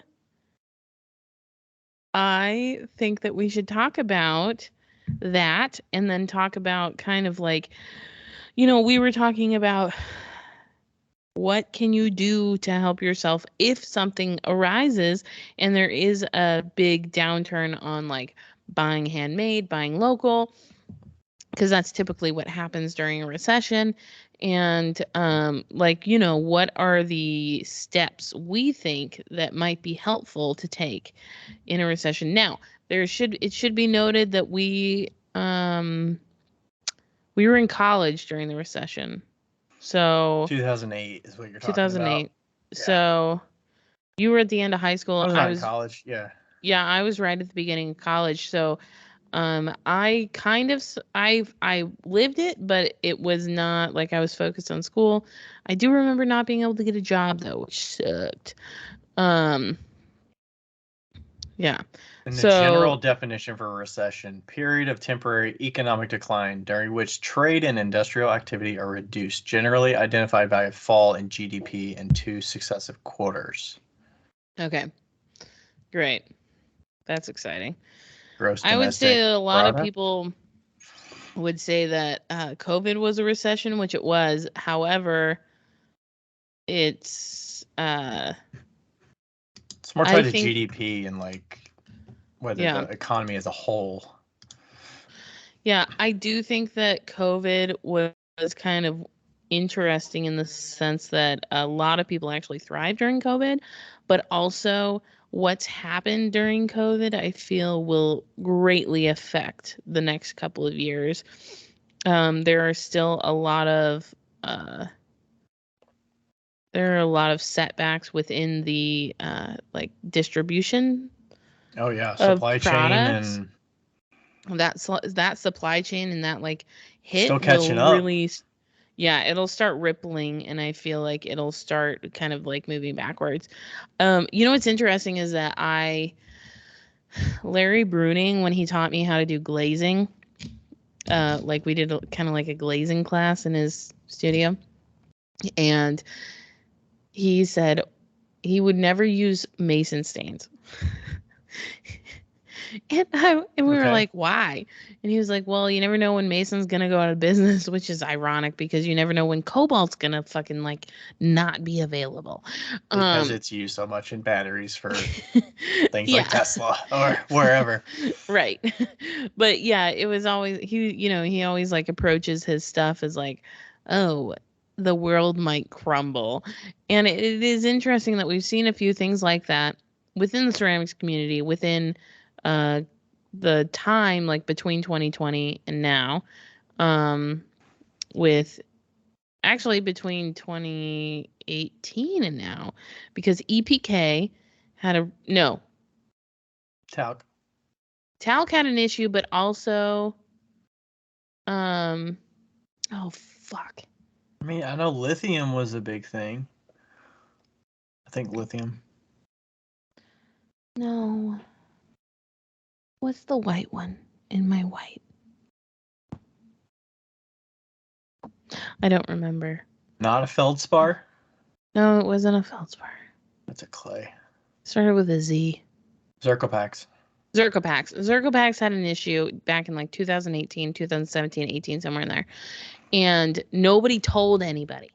I think that we should talk about that, and then talk about kind of like, we were talking about what can you do to help yourself if something arises and there is a big downturn on like buying handmade, buying local, because that's typically what happens during a recession. And what are the steps we think that might be helpful to take in a recession? Now, it should be noted that we were in college during the recession. So 2008 is what you're talking about. 2008. Yeah. So you were at the end of high school. I was not in college. Yeah. Yeah, I was right at the beginning of college. So I kind of I lived it, but it was not like I was focused on school. I do remember not being able to get a job though, which sucked. Yeah. And the general definition for a recession: period of temporary economic decline during which trade and industrial activity are reduced, generally identified by a fall in GDP in 2 successive quarters. Okay. Great. That's exciting. Gross I would say that a lot of people would say that COVID was a recession, which it was. However, it's more tied to GDP and like whether the economy as a whole. Yeah, I do think that COVID was kind of interesting in the sense that a lot of people actually thrived during COVID, but also what's happened during COVID, I feel will greatly affect the next couple of years. There are still a lot of there are a lot of setbacks within the like distribution Oh yeah, of supply chain products. and That supply chain and that like hit still will catching up. really, yeah, it'll start rippling, and I feel like it'll start kind of like moving backwards. You know what's interesting is that Larry Bruning, when he taught me how to do glazing, like we did kind of like a glazing class in his studio, and he said he would never use mason stains. And we were Okay. like, why? And he was like, well, you never know when Mason's gonna go out of business, which is ironic because you never know when cobalt's gonna fucking like not be available. Because it's used so much in batteries for things like Yeah. Tesla or wherever. Right. But yeah, it was always he always like approaches his stuff as like, oh, the world might crumble. And it is interesting that we've seen a few things like that within the ceramics community, within uh the time like between 2020 and now, um with actually between 2018 and now, because EPK had a no, Talc. talc had an issue, but also um oh fuck. I mean, I know lithium was a big thing. I think lithium. No. What's the white one in my white? I don't remember. Not a feldspar. No, it wasn't a feldspar. That's a clay. Started with a Z. Zircopax. Zircopax. Zircopax had an issue back in like 2018, 2017, 18, somewhere in there. And nobody told anybody.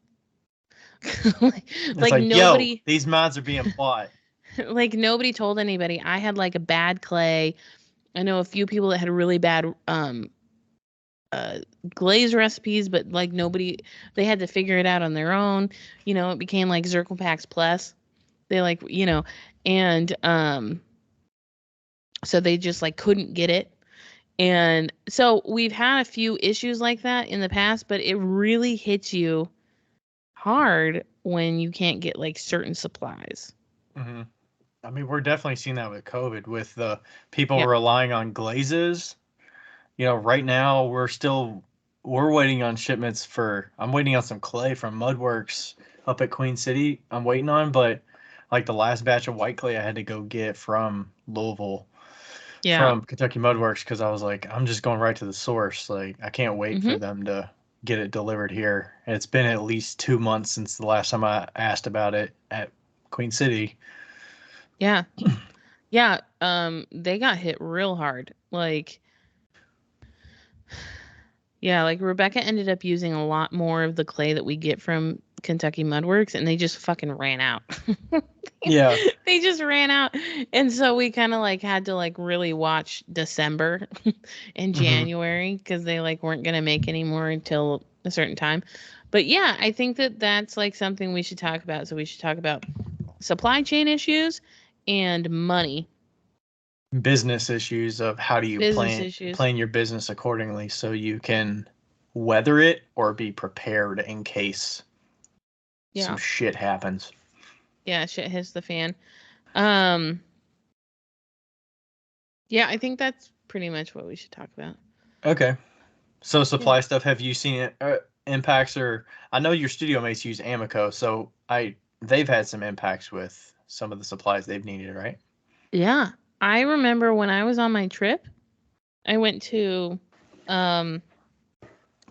like, It's like like, yo, nobody these mods are being bought. like nobody told anybody. I had like a bad clay. I know a few people that had really bad glaze recipes, but like nobody, they had to figure it out on their own. It became like Zircopax Plus. They like, and so they just like couldn't get it. And so we've had a few issues like that in the past, but it really hits you hard when you can't get like certain supplies. Mm-hmm. I mean, we're definitely seeing that with COVID, with the people Yeah. relying on glazes. Right now we're waiting on shipments for. I'm waiting on some clay from Mudworks up at Queen City. I'm waiting on, but like the last batch of white clay I had to go get from Louisville, Yeah. from Kentucky Mudworks, because I was like, I'm just going right to the source. Like, I can't wait Mhm. for them to get it delivered here. And it's been at least 2 months since the last time I asked about it at Queen City. Yeah. Yeah, they got hit real hard. Like, yeah, like Rebecca ended up using a lot more of the clay that we get from Kentucky Mudworks, and they just fucking ran out. Yeah. They just ran out. And so we kind of like had to like really watch December and Hmm. January because they like weren't going to make any more until a certain time. But yeah, I think that that's like something we should talk about. So we should talk about supply chain issues and money, Business issues of how do you business plan issues. plan your business accordingly so you can weather it or be prepared in case some Yeah. shit happens. Yeah, shit hits the fan. Um, yeah, I think that's pretty much what we should talk about. Okay. So Yeah. supply stuff, have you seen it impacts? Or I know your studio mates use Amaco, so I they've had some impacts with some of the supplies they've needed, right? Yeah. I remember when I was on my trip, I went to um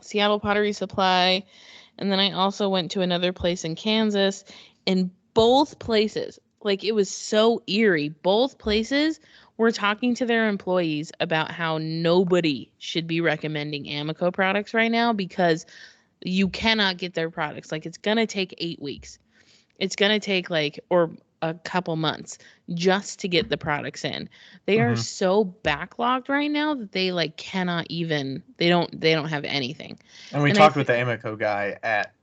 Seattle Pottery Supply, and then I also went to another place in Kansas, and both places, like it was so eerie. Both places were talking to their employees about how nobody should be recommending Amaco products right now because you cannot get their products. Like it's going to take 8 weeks. It's going to take like or a couple months just to get the products in. They are Hmm. so backlogged right now that they like cannot even they don't have anything. And we And I talked th- with the Amaco guy at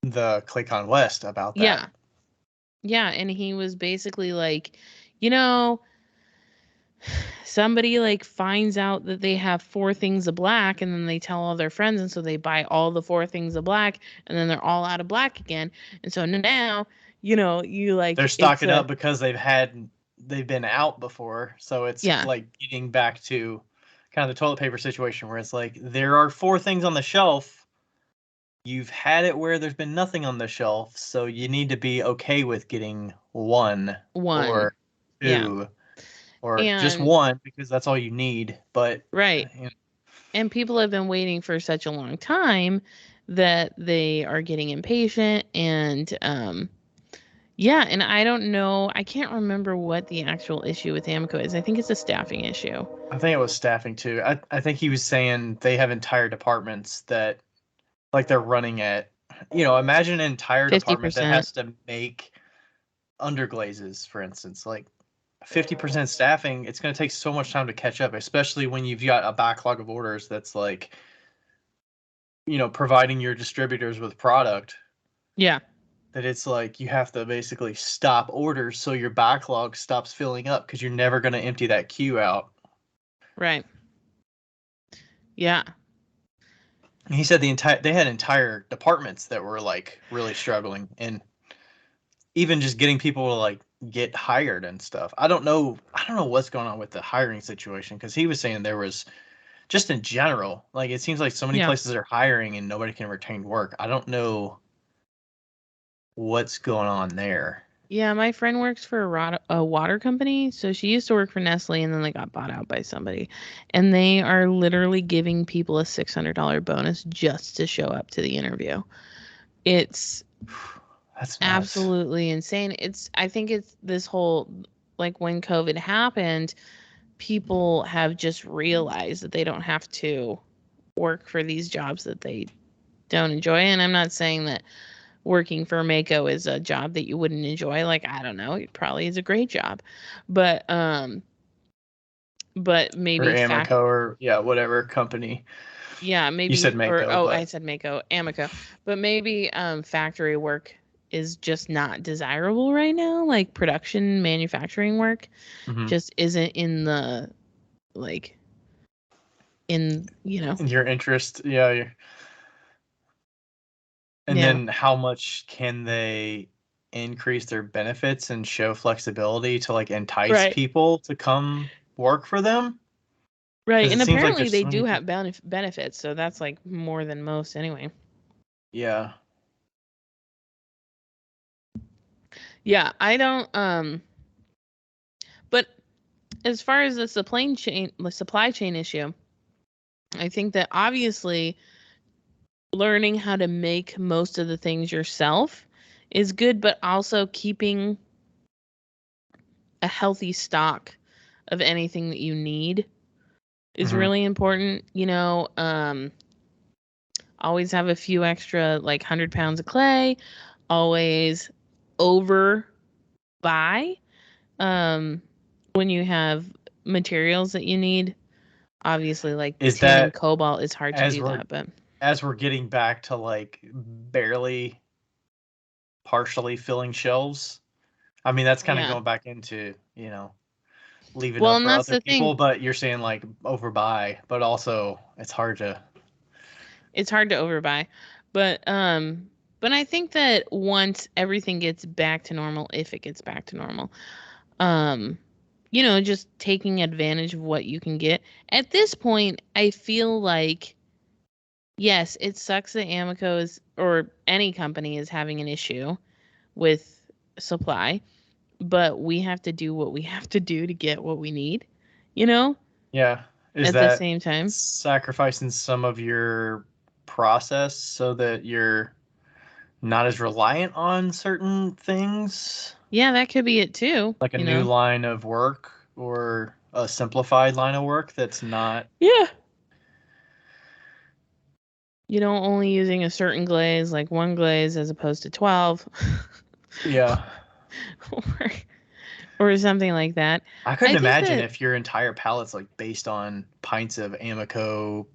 the ClayCon West about that. yeah. Yeah, and he was basically like, you know, somebody like finds out that they have 4 things of black, and then they tell all their friends, and so they buy all the 4 things of black, and then they're all out of black again. And so now, you like They're it's stocking up because they've been out before. So it's yeah, like getting back to kind of the toilet paper situation where it's like there are 4 things on the shelf. You've had it where there's been nothing on the shelf, so you need to be okay with getting 1 one. or Yeah. 2 or just And 1 because that's all you need. But right. you know, And people have been waiting for such a long time that they are getting impatient. And yeah, and I don't know, I can't remember what the actual issue with Amaco is. I think it's a staffing issue. I think it was staffing too. I think he was saying they have entire departments that like they're running at, imagine an entire department that 50%. has to make underglazes, for instance, like 50% staffing. It's going to take so much time to catch up, especially when you've got a backlog of orders that's like, providing your distributors with product. Yeah. That it's like you have to basically stop orders so your backlog stops filling up because you're never going to empty that queue out. Right. Yeah. He said they had entire departments that were like really struggling, and even just getting people to like get hired and stuff. I don't know what's going on with the hiring situation because he was saying there was just in general, like it seems like so many Yeah. places are hiring and nobody can retain work. I don't know what's going on there. Yeah, my friend works for a water company. So she used to work for Nestle, and then they got bought out by somebody. And they are literally giving people a $600 bonus just to show up to the interview. It's That's nuts. absolutely insane. I think it's this whole, like when COVID happened, people have just realized that they don't have to work for these jobs that they don't enjoy. And I'm not saying that working for Amaco is a job that you wouldn't enjoy. Like, I don't know, it probably is a great job. But Or maybe Amaco or yeah, whatever company. yeah, You said maybe, or Mako, oh, I but said Mako, Amaco. But maybe factory work is just not desirable right now. Like production manufacturing work mhm. just isn't in the like in, Your interest, yeah. And yeah. then how much can they increase their benefits and show flexibility to like entice Right. people to come work for them? Right. Because it And seems like apparently there's they so do many have people. benefits, so that's like more than most anyway. Yeah. Yeah, I don't but as far as the supply chain issue, I think that obviously learning how to make most of the things yourself is good, but also keeping a healthy stock of anything that you need is Hmm. really important. Always have a few extra, like 100 pounds of clay, always over buy when you have materials that you need. Obviously, like Is tin and that cobalt, it's hard to as do we're that, but as we're getting back to like barely partially filling shelves? I mean, that's kind of yeah. going back into, leaving Well, up and for that's other the thing. people, but you're saying like overbuy, but also it's hard to. It's hard to overbuy. But I think that once everything gets back to normal, if it gets back to normal, um, just taking advantage of what you can get. At this point, I feel like yes, it sucks that Amaco is, or any company is having an issue with supply, but we have to do what we have to do to get what we need, you know, Yeah. Is at the that same time. sacrificing some of your process so that you're not as reliant on certain things, Yeah, that could be it too, like a new line of work or a simplified line of work that's not. Yeah. Only using a certain glaze, like one glaze as opposed to 12, Yeah. or, or something like that. I couldn't I think imagine that, if your entire palette's like based on pints of Amaco,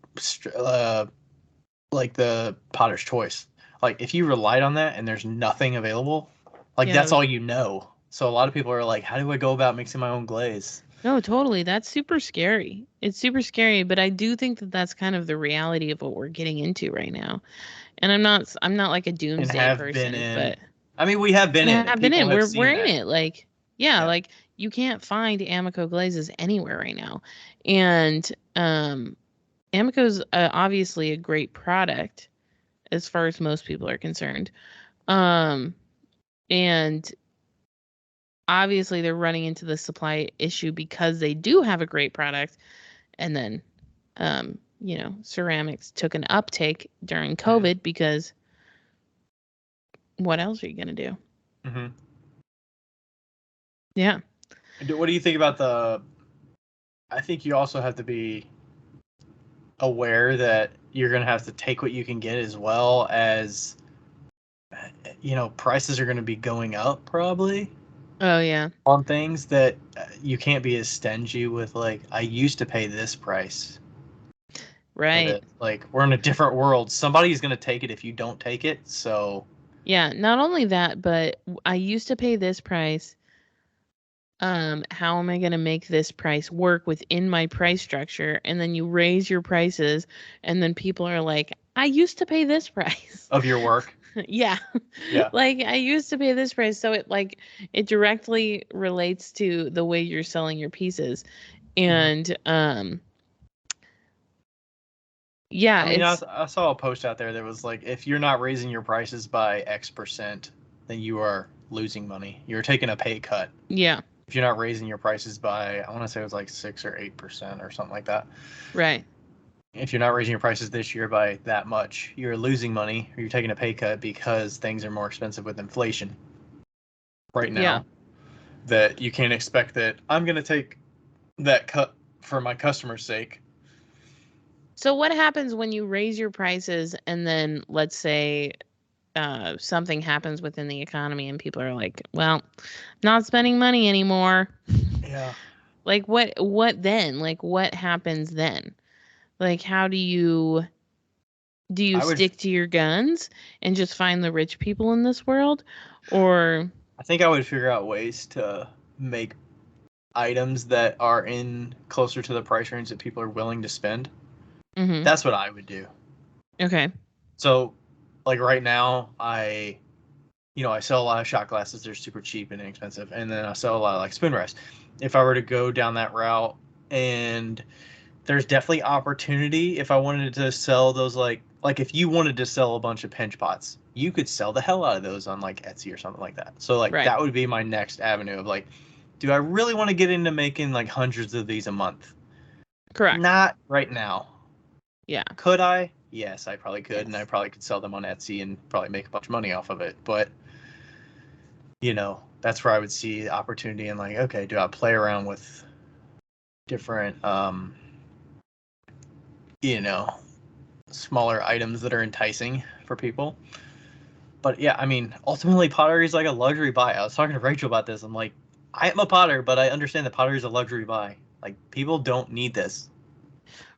like the Potter's Choice. Like if you relied on that and there's nothing available, like yeah, that's all you know. So a lot of people are like, how do I go about mixing my own glaze? No, totally. That's super scary. It's super scary, but I do think that that's kind of the reality of what we're getting into right now. And I'm not like a And doomsday have been person, in. but I mean, we have been and in it. have been People in. have We're seen in that. it. Like, yeah, Yeah. like you can't find Amaco glazes anywhere right now. And Amaco's obviously a great product as far as most people are concerned. Um and obviously they're running into the supply issue because they do have a great product, and then ceramics took an uptake during Mhm. COVID because what else are you going to do? Mhm. Yeah. What do you think about the? I think you also have to be aware that you're going to have to take what you can get, as well as, prices are going to be going up probably Oh, yeah. on things that you can't be as stingy with. Like, I used to pay this price for Right. this. Like, we're in a different world. Somebody's going to take it if you don't take it. So, Yeah. Not only that, but I used to pay this price. How am I going to make this price work within my price structure? And then you raise your prices, and then people are like, I used to pay this price. of your work. Yeah. Yeah. Like I used to pay this price. So it directly relates to the way you're selling your pieces. Mhm. And yeah, I mean, it's I saw a post out there that was like, if you're not raising your prices by X%, then you are losing money. You're taking a pay cut. yeah, If you're not raising your prices by, I want to say it was like 6 or 8% or something like that. right. If you're not raising your prices this year by that much, you're losing money, or you're taking a pay cut because things are more expensive with inflation right Yeah. now. That you can't expect that I'm going to take that cut for my customer's sake. So what happens when you raise your prices and then let's say something happens within the economy and people are like, well, not spending money anymore. Yeah. Like what then? Like what happens then? Like how do you I would stick to your guns and just find the rich people in this world? Or I think I would figure out ways to make items that are in closer to the price range that people are willing to spend. mhm. That's what I would do. Okay. So, like right now, I sell a lot of shot glasses. They're super cheap and inexpensive, and then I sell a lot of like spoon rice. If I were to go down that route, and there's definitely opportunity if I wanted to sell those, like if you wanted to sell a bunch of pinch pots, you could sell the hell out of those on like Etsy or something like that. So like Right. that would be my next avenue of like, do I really want to get into making like hundreds of these a month? Correct. Not right now. Yeah. Could I? Yes, I probably could, and I Yes. probably could sell them on Etsy and probably make a bunch of money off of it. But that's where I would see opportunity and like, okay, do I play around with different, you know, smaller items that are enticing for people? But yeah, I mean, ultimately, pottery is like a luxury buy. I was talking to Rachel about this. I'm like, I am a potter, but I understand that pottery is a luxury buy. Like, people don't need this.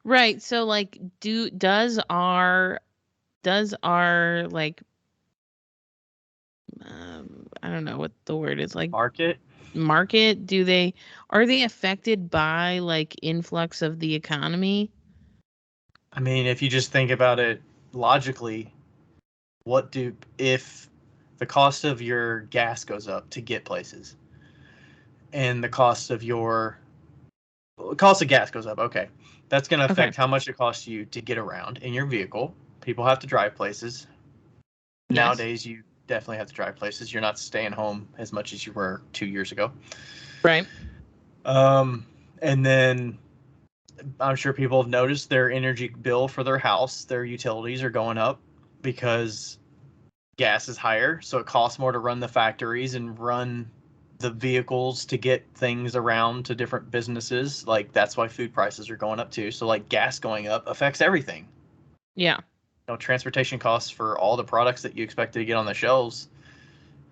Right. So like does our like I don't know what the word is, like Market. market, are they affected by like influx of the economy? I mean, if you just think about it logically, if the cost of your gas goes up to get places, and the cost of gas goes up, okay, that's going to Okay. affect how much it costs you to get around in your vehicle. People have to drive places. Yes. Nowadays, you definitely have to drive places. You're not staying home as much as you were 2 years ago. Right. Um, and then I'm sure people have noticed their energy bill for their house, their utilities are going up because gas is higher. So it costs more to run the factories and run the vehicles to get things around to different businesses. Like, that's why food prices are going up too. So like gas going up affects everything. Yeah. Transportation costs for all the products that you expect to get on the shelves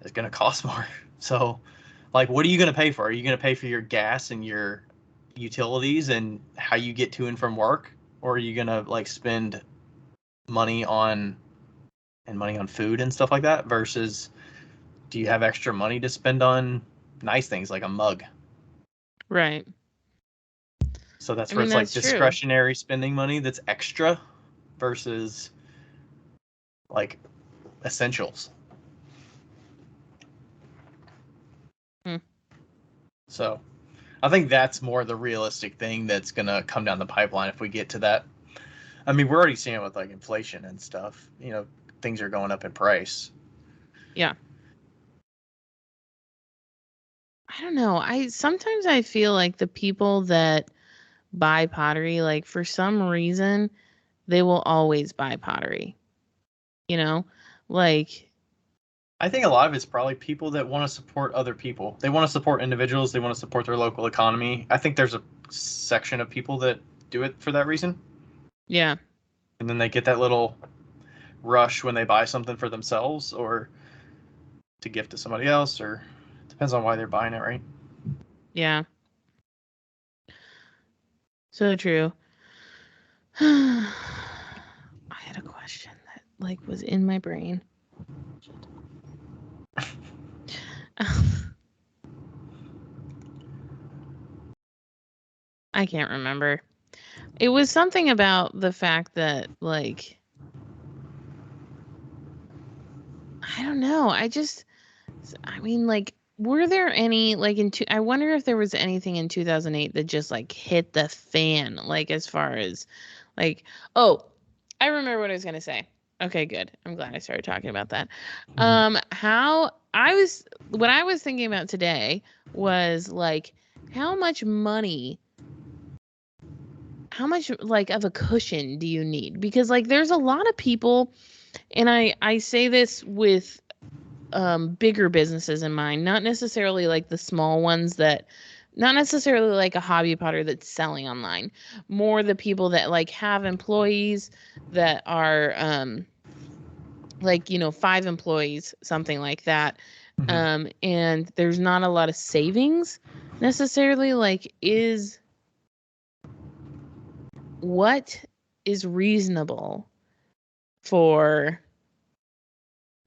is going to cost more. So, like, what are you going to pay for? Are you going to pay for your gas and your utilities and how you get to and from work, or are you going to like spend money on food and stuff like that? Versus, do you have extra money to spend on nice things like a mug? Right. So that's I where mean, it's like that's true. discretionary spending money that's extra versus like essentials. Hmm. So I think that's more the realistic thing that's going to come down the pipeline if we get to that. I mean, we're already seeing it with like inflation and stuff. You know, things are going up in price. Yeah. I don't know. Sometimes I feel like the people that buy pottery, like for some reason, they will always buy pottery. You know? Like, I think a lot of it's probably people that want to support other people. They want to support individuals. They want to support their local economy. I think there's a section of people that do it for that reason. yeah. And then they get that little rush when they buy something for themselves or to gift to somebody else, or it depends on why they're buying it, right? Yeah. So true. I had a question that like was in my brain. I can't remember. It was something about the fact that like I don't know. I mean like were there any like I wonder if there was anything in 2008 that just like hit the fan like as far as like oh, I remember what I was going to say. Okay, good. I'm glad I started talking about that. Mm-hmm. How I was what I was thinking about today was like how much money how much like of a cushion do you need? Because like there's a lot of people and I say this with bigger businesses in mind, not necessarily like the small ones that not necessarily like a hobby potter that's selling online, more the people that like have employees that are like, 5 employees, something like that. Mm-hmm. And there's not a lot of savings necessarily like what is reasonable for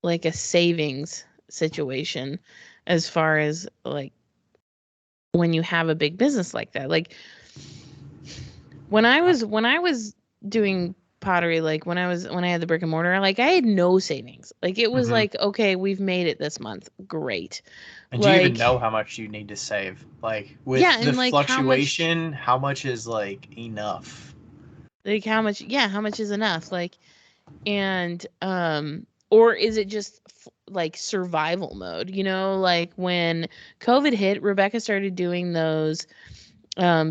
like a savings situation as far as like when you have a big business like that. Like when I was doing pottery, like when I had the brick and mortar, like I had no savings. Like it was Mm-hmm. like, okay, we've made it this month. Great. And do you even Like know how much you need to save? Like yeah, with the and fluctuation, how much is like enough? how much yeah, how much is enough? Like and or is it just like survival mode? Like when COVID hit, Rebecca started doing those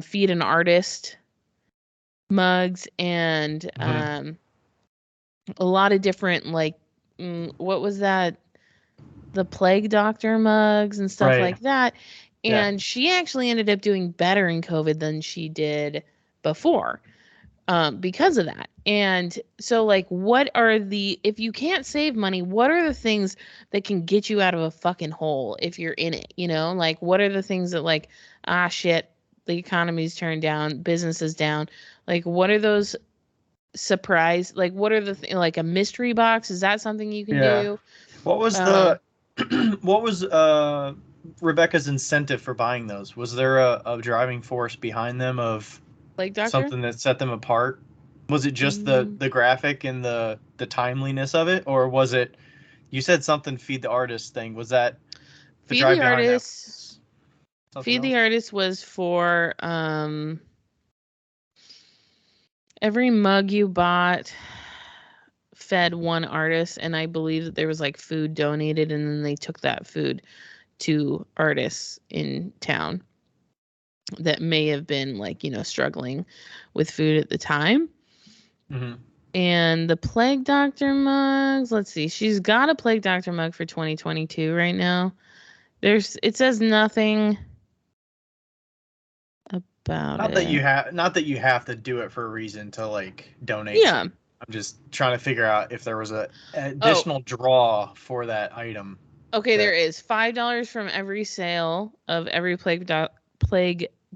feed an artist mugs and Mm-hmm. a lot of different like what was that, the plague doctor mugs and stuff Right. like that, Yeah. and she actually ended up doing better in COVID than she did before because of that. And so like if you can't save money, what are the things that can get you out of a fucking hole if you're in it, like what are the things that like shit, the economy's turned down, business is down, like what are those surprise, like what are like a mystery box, is that something you can Yeah. do? What was um the what was Rebecca's incentive for buying those? Was there a driving force behind them of Plague doctor. something that set them apart? Was it just the mm, the graphic and the timeliness of it, or was it? You said something feed the artist thing. Was that the feed drive the behind that? artist Was something feed the else? artist was for every mug you bought fed one artist, and I believe that there was like food donated and then they took that food to artists in town that may have been like, struggling with food at the time. Mm-hmm. And the plague doctor mugs, let's see. She's got a plague doctor mug for 2022 right now. It says nothing about it. Not that you have to do it for a reason to like donate Yeah. some. I'm just trying to figure out if there was an Oh, additional draw for that item. okay, there That is $5 from every sale of every plague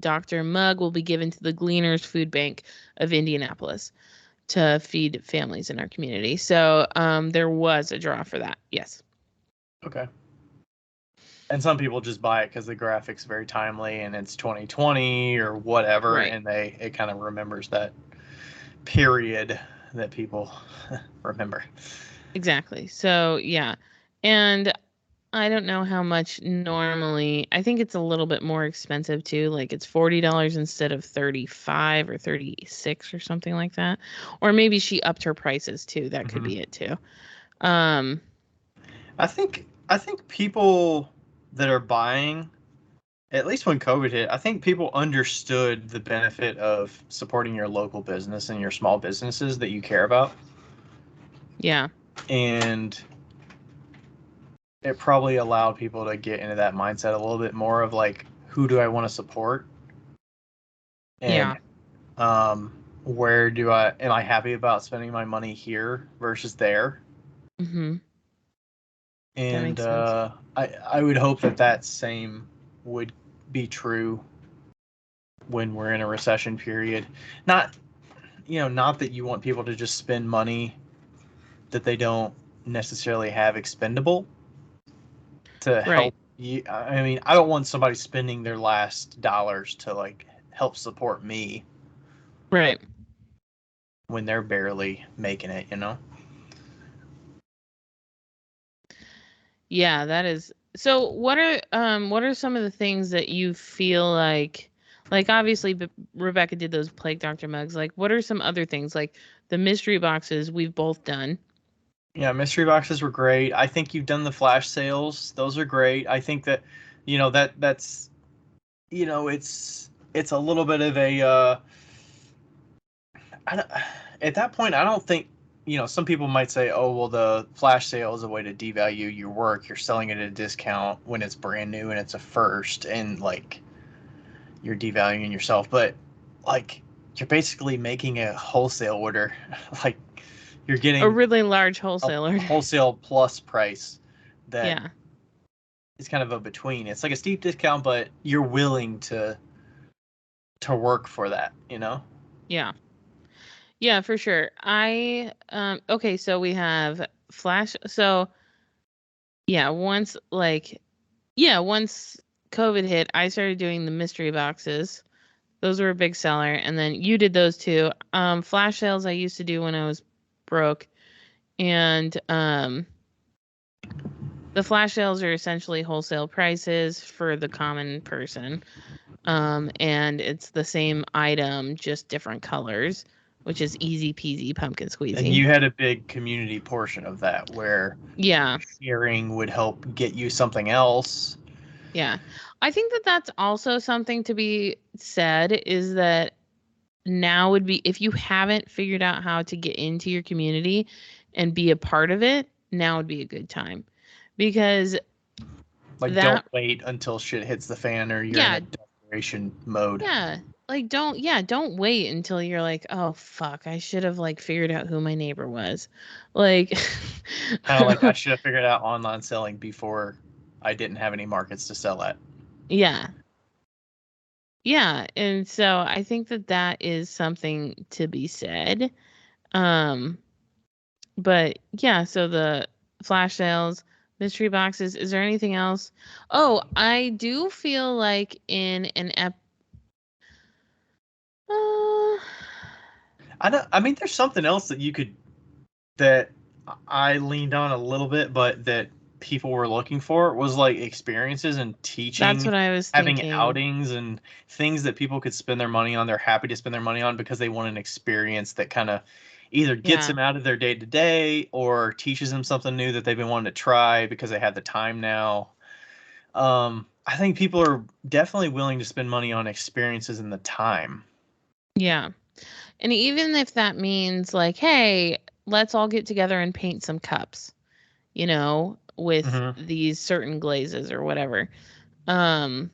doctor mug will be given to the Gleaners Food Bank of Indianapolis to feed families in our community. So there was a draw for that. Yes. okay. And some people just buy it because the graphic's very timely and it's 2020 or whatever, Right. and it kind of remembers that period that people remember. Exactly. So, yeah. And I don't know how much normally. I think it's a little bit more expensive too. Like it's $40 instead of 35 or 36 or something like that. Or maybe she upped her prices too. That could be it too. Um I think people that are buying, at least when COVID hit, I think people understood the benefit of supporting your local business and your small businesses that you care about. yeah. And it probably allowed people to get into that mindset a little bit more of like, who do I want to support? Yeah. And where am I happy about spending my money here versus there? Mhm. That And makes sense. I would hope that same would be true when we're in a recession period. Not not that you want people to just spend money that they don't necessarily have expendable to Right. help you. I mean, I don't want somebody spending their last dollars to like help support me Right. when they're barely making it, Yeah, that is. So what are some of the things that you feel like obviously Rebecca did those plague doctor mugs. Like what are some other things like the mystery boxes we've both done? Yeah, mystery boxes were great. I think you've done the flash sales. Those are great. I think that that's it's a little bit of a I don't, at that point I don't think some people might say, oh well, the flash sale is a way to devalue your work. You're selling it at a discount when it's brand new and it's a first, and like you're devaluing yourself. But like you're basically making a wholesale order. Like you're A getting really large a wholesaler. wholesale plus price that Yeah. is kind of a between. It's like a steep discount, but you're willing to work for that. Yeah. Yeah, for sure. Okay, so we have flash. So yeah, once COVID hit, I started doing the mystery boxes. Those were a big seller, and then you did those too. Flash sales I used to do when I was broke, and the flash sales are essentially wholesale prices for the common person. And it's the same item, just different colors, which is easy peasy pumpkin And squeezy. you had a big community portion of that where Yeah, sharing would help get you something else. yeah. I think that that's also something to be said is that now would be if you haven't figured out how to get into your community and be a part of it, now would be a good time. Because Like, don't that wait until shit hits the fan or you're in yeah, a desperation mode. yeah, like don't wait until you're like, "Oh fuck, I should have like figured out who my neighbor was." Like Kind of like I should have figured out online selling before I didn't have any markets to sell at. yeah. Yeah, and so I think that that is something to be said. Um But yeah, so the flash sales, mystery boxes, is there anything else? Oh, I do feel like in an uh, I mean, there's something else that I leaned on a little bit, but that people were looking for was like experiences and that's teaching, what I was having thinking. outings and things that people could spend their money on. They're happy to spend their money on because they want an experience that kind of either gets Yeah. them out of their day to day or teaches them something new that they've been wanting to try because they have the time now. I think people are definitely willing to spend money on experiences and the time. Yeah. And even if that means like, hey, let's all get together and paint some cups, with Hmm. these certain glazes or whatever. Um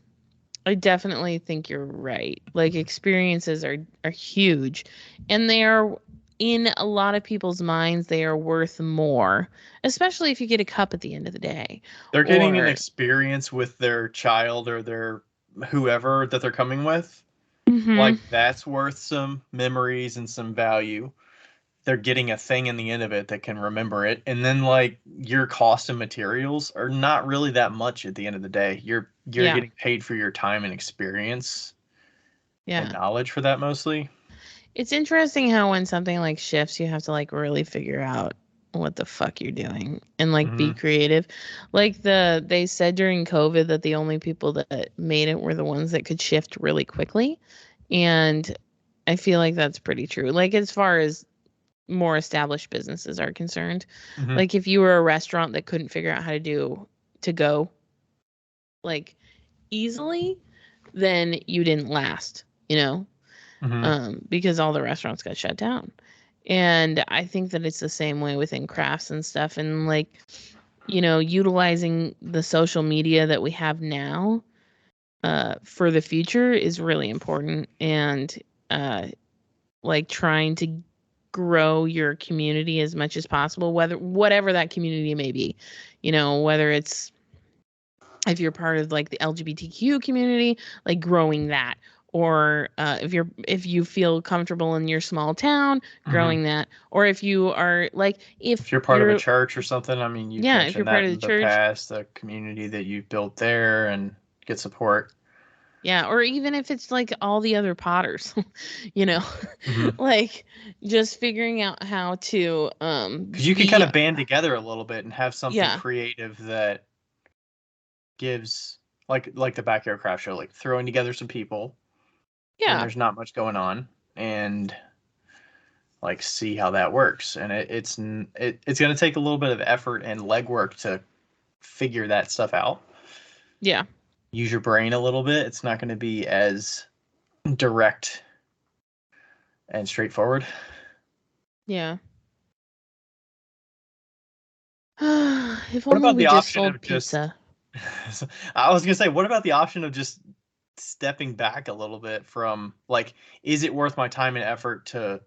I definitely think you're right. Like experiences are huge and they are in a lot of people's minds they are worth more, especially if you get a cup at the end of the day. They're getting an Or experience with their child or their whoever that they're coming with. mhm. Like that's worth some memories and some value. they're getting a thing in the end of it that can remember it. And then like your cost of materials are not really that much at the end of the day. You're Yeah. getting paid for your time and experience and Yeah. knowledge for that mostly. It's interesting how when something like shifts, you have to like really figure out what the fuck you're doing and like be Mm-hmm. creative. Like they said during COVID that the only people that made it were the ones that could shift really quickly. And I feel like that's pretty true. Like as far as more established businesses are concerned. Mm-hmm. Like if you were a restaurant that couldn't figure out how to do to go like easily, then you didn't last, you know? Mm-hmm. Because all the restaurants got shut down. And I think that it's the same way within crafts and stuff. And like, you know, utilizing the social media that we have now for the future is really important. And like trying to grow your community as much as possible, whatever that community may be, you know, whether it's if you're part of like the LGBTQ community, like growing that, or if you feel comfortable in your small town, Mm-hmm. growing that, or if you are like If you're part of a church or something, I mean, you've yeah, if you're mentioned part that of the in the church, past, the community that you've built there and get support. yeah, or even if it's like all the other potters, you know, Mm-hmm. like just figuring out how to Because you can kind be of band together a little bit and have something yeah, creative that gives, like the backyard craft show, like throwing together some people when yeah, there's not much going on and like see how that works. And it's going to take a little bit of effort and legwork to figure that stuff out. yeah, Use your brain a little bit. It's not going to be as direct and straightforward. yeah. If What only about we the just option sold of just pizza I was gonna say, what about the option of just stepping back a little bit from like, is it worth my time and effort to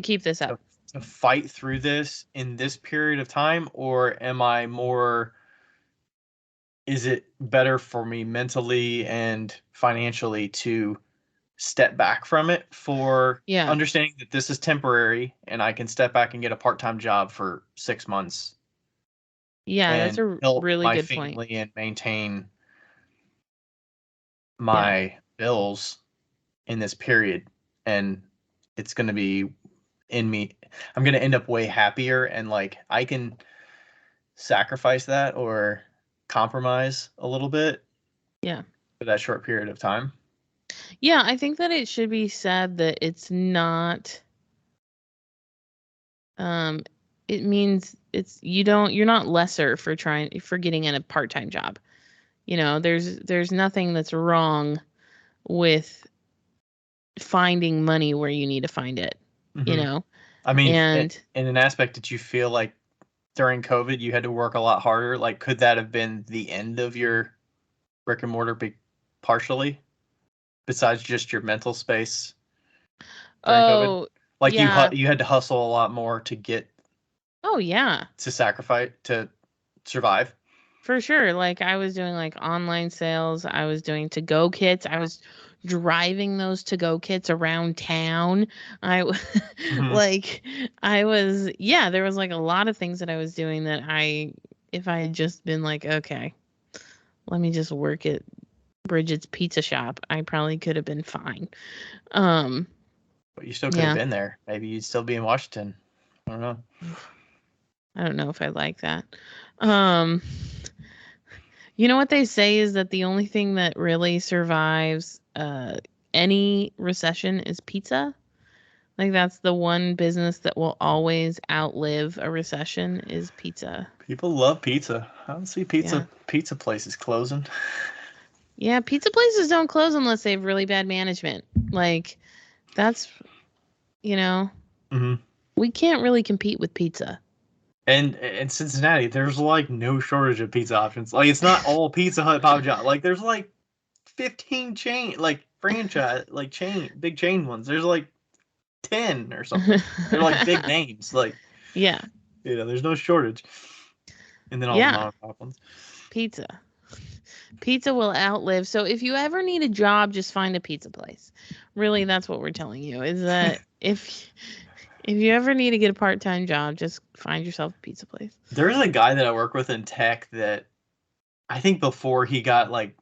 keep this to, up. to fight through this in this period of time, or am I more? Is it better for me mentally and financially to step back from it for Yeah. understanding that this is temporary and I can step back and get a part-time job for 6 months Yeah, that's and a help really my good point. family and maintain Yeah. my bills in this period, and it's going to be in me. I'm going to end up way happier, and like I can sacrifice that or compromise a little bit Yeah. for that short period of time. Yeah, I think that it should be said that it's not um it means you're not lesser for getting in a part-time job. You know, there's nothing that's wrong with finding money where you need to find it, you Hmm. know. I mean, And in an aspect, did you feel like during COVID you had to work a lot harder? Like, could that have been the end of your brick and mortar partially, besides just your mental space during COVID? oh, Like yeah. you had to hustle a lot more to get Oh, yeah. to sacrifice to survive. For sure. Like I was doing like online sales, I was doing to-go kits. I was driving those to-go kits around town. Hmm. like I was yeah, there was like a lot of things that I was doing that if I had just been like, okay, let me just work at Bridget's pizza shop, I probably could have been fine. Um But you still could have yeah. been there. Maybe you'd still be in Washington. I don't know. I don't know if I like that. Um You know what they say is that the only thing that really survives any recession is pizza. Like that's the one business that will always outlive a recession is pizza. People love pizza. I don't see Yeah. pizza places closing. Yeah, pizza places don't close unless they have really bad management. Like that's, you know, Hmm. we can't really compete with pizza. And in Cincinnati, there's like no shortage of pizza options. Like it's not all Pizza Hut, Papa John. Like there's like 15 like franchise, like big chain ones. There's like 10 or something. They're like big names. Like Yeah. there's no shortage. And then all the Yeah, mom and pop ones. pizza. Pizza will outlive. So if you ever need a job, just find a pizza place. Really, that's what we're telling you is that If you ever need to get a part-time job, just find yourself a pizza place. There's a guy that I work with in tech that I think before he got like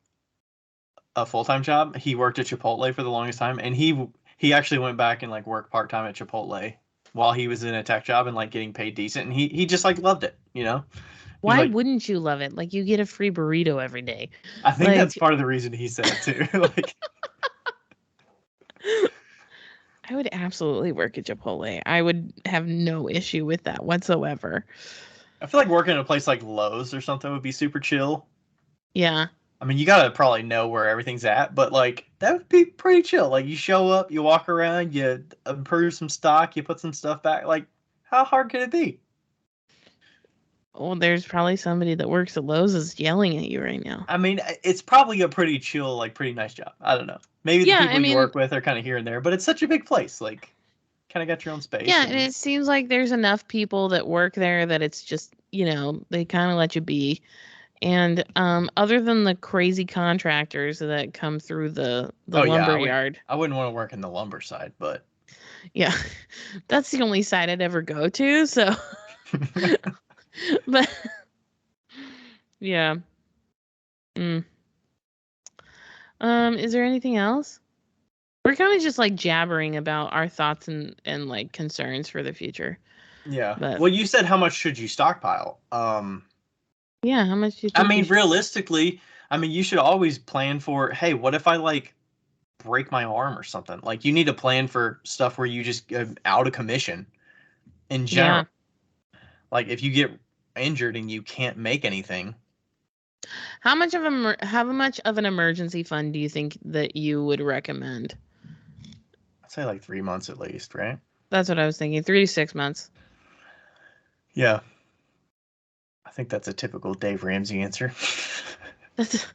a full-time job, he worked at Chipotle for the longest time, and he actually went back and like worked part-time at Chipotle while he was in a tech job and like getting paid decent, and he just like loved it, you know? He's Why like, wouldn't you love it? Like, you get a free burrito every day. I think that's Like, part of the reason he said it too. Like, I would absolutely work at Chipotle. I would have no issue with that whatsoever. I feel like working at a place like Lowe's or something would be super chill. Yeah. I mean, you gotta probably know where everything's at, but like that would be pretty chill. Like you show up, you walk around, you improve some stock, you put some stuff back. Like, how hard could it be? Well, there's probably somebody that works at Lowe's is yelling at you right now. I mean, it's probably a pretty chill, like pretty nice job. I don't know. Maybe the Yeah, people I you mean, work with are kind of here and there, but it's such a big place. Like, kind of got your own space. yeah, and And it seems like there's enough people that work there that it's just, they kind of let you be. And other than the crazy contractors that come through the oh yeah, lumber yard. I wouldn't want to work in the lumber side, but Yeah. That's the only side I'd ever go to, so but yeah. Mm. Is there anything else? We're kind of just like jabbering about our thoughts and like concerns for the future. yeah. But Well, you said how much should you stockpile? yeah, how much do you I think you mean, should? realistically, I mean, you should always plan for, hey, what if I like break my arm or something? Like, you need to plan for stuff where you just get out of commission in Yeah. general. Like, if you get injured and you can't make anything, How much of an emergency fund do you think that you would recommend? I'd say like 3 months at least, right? That's what I was thinking. 3 to 6 months. Yeah. I think that's a typical Dave Ramsey answer. That's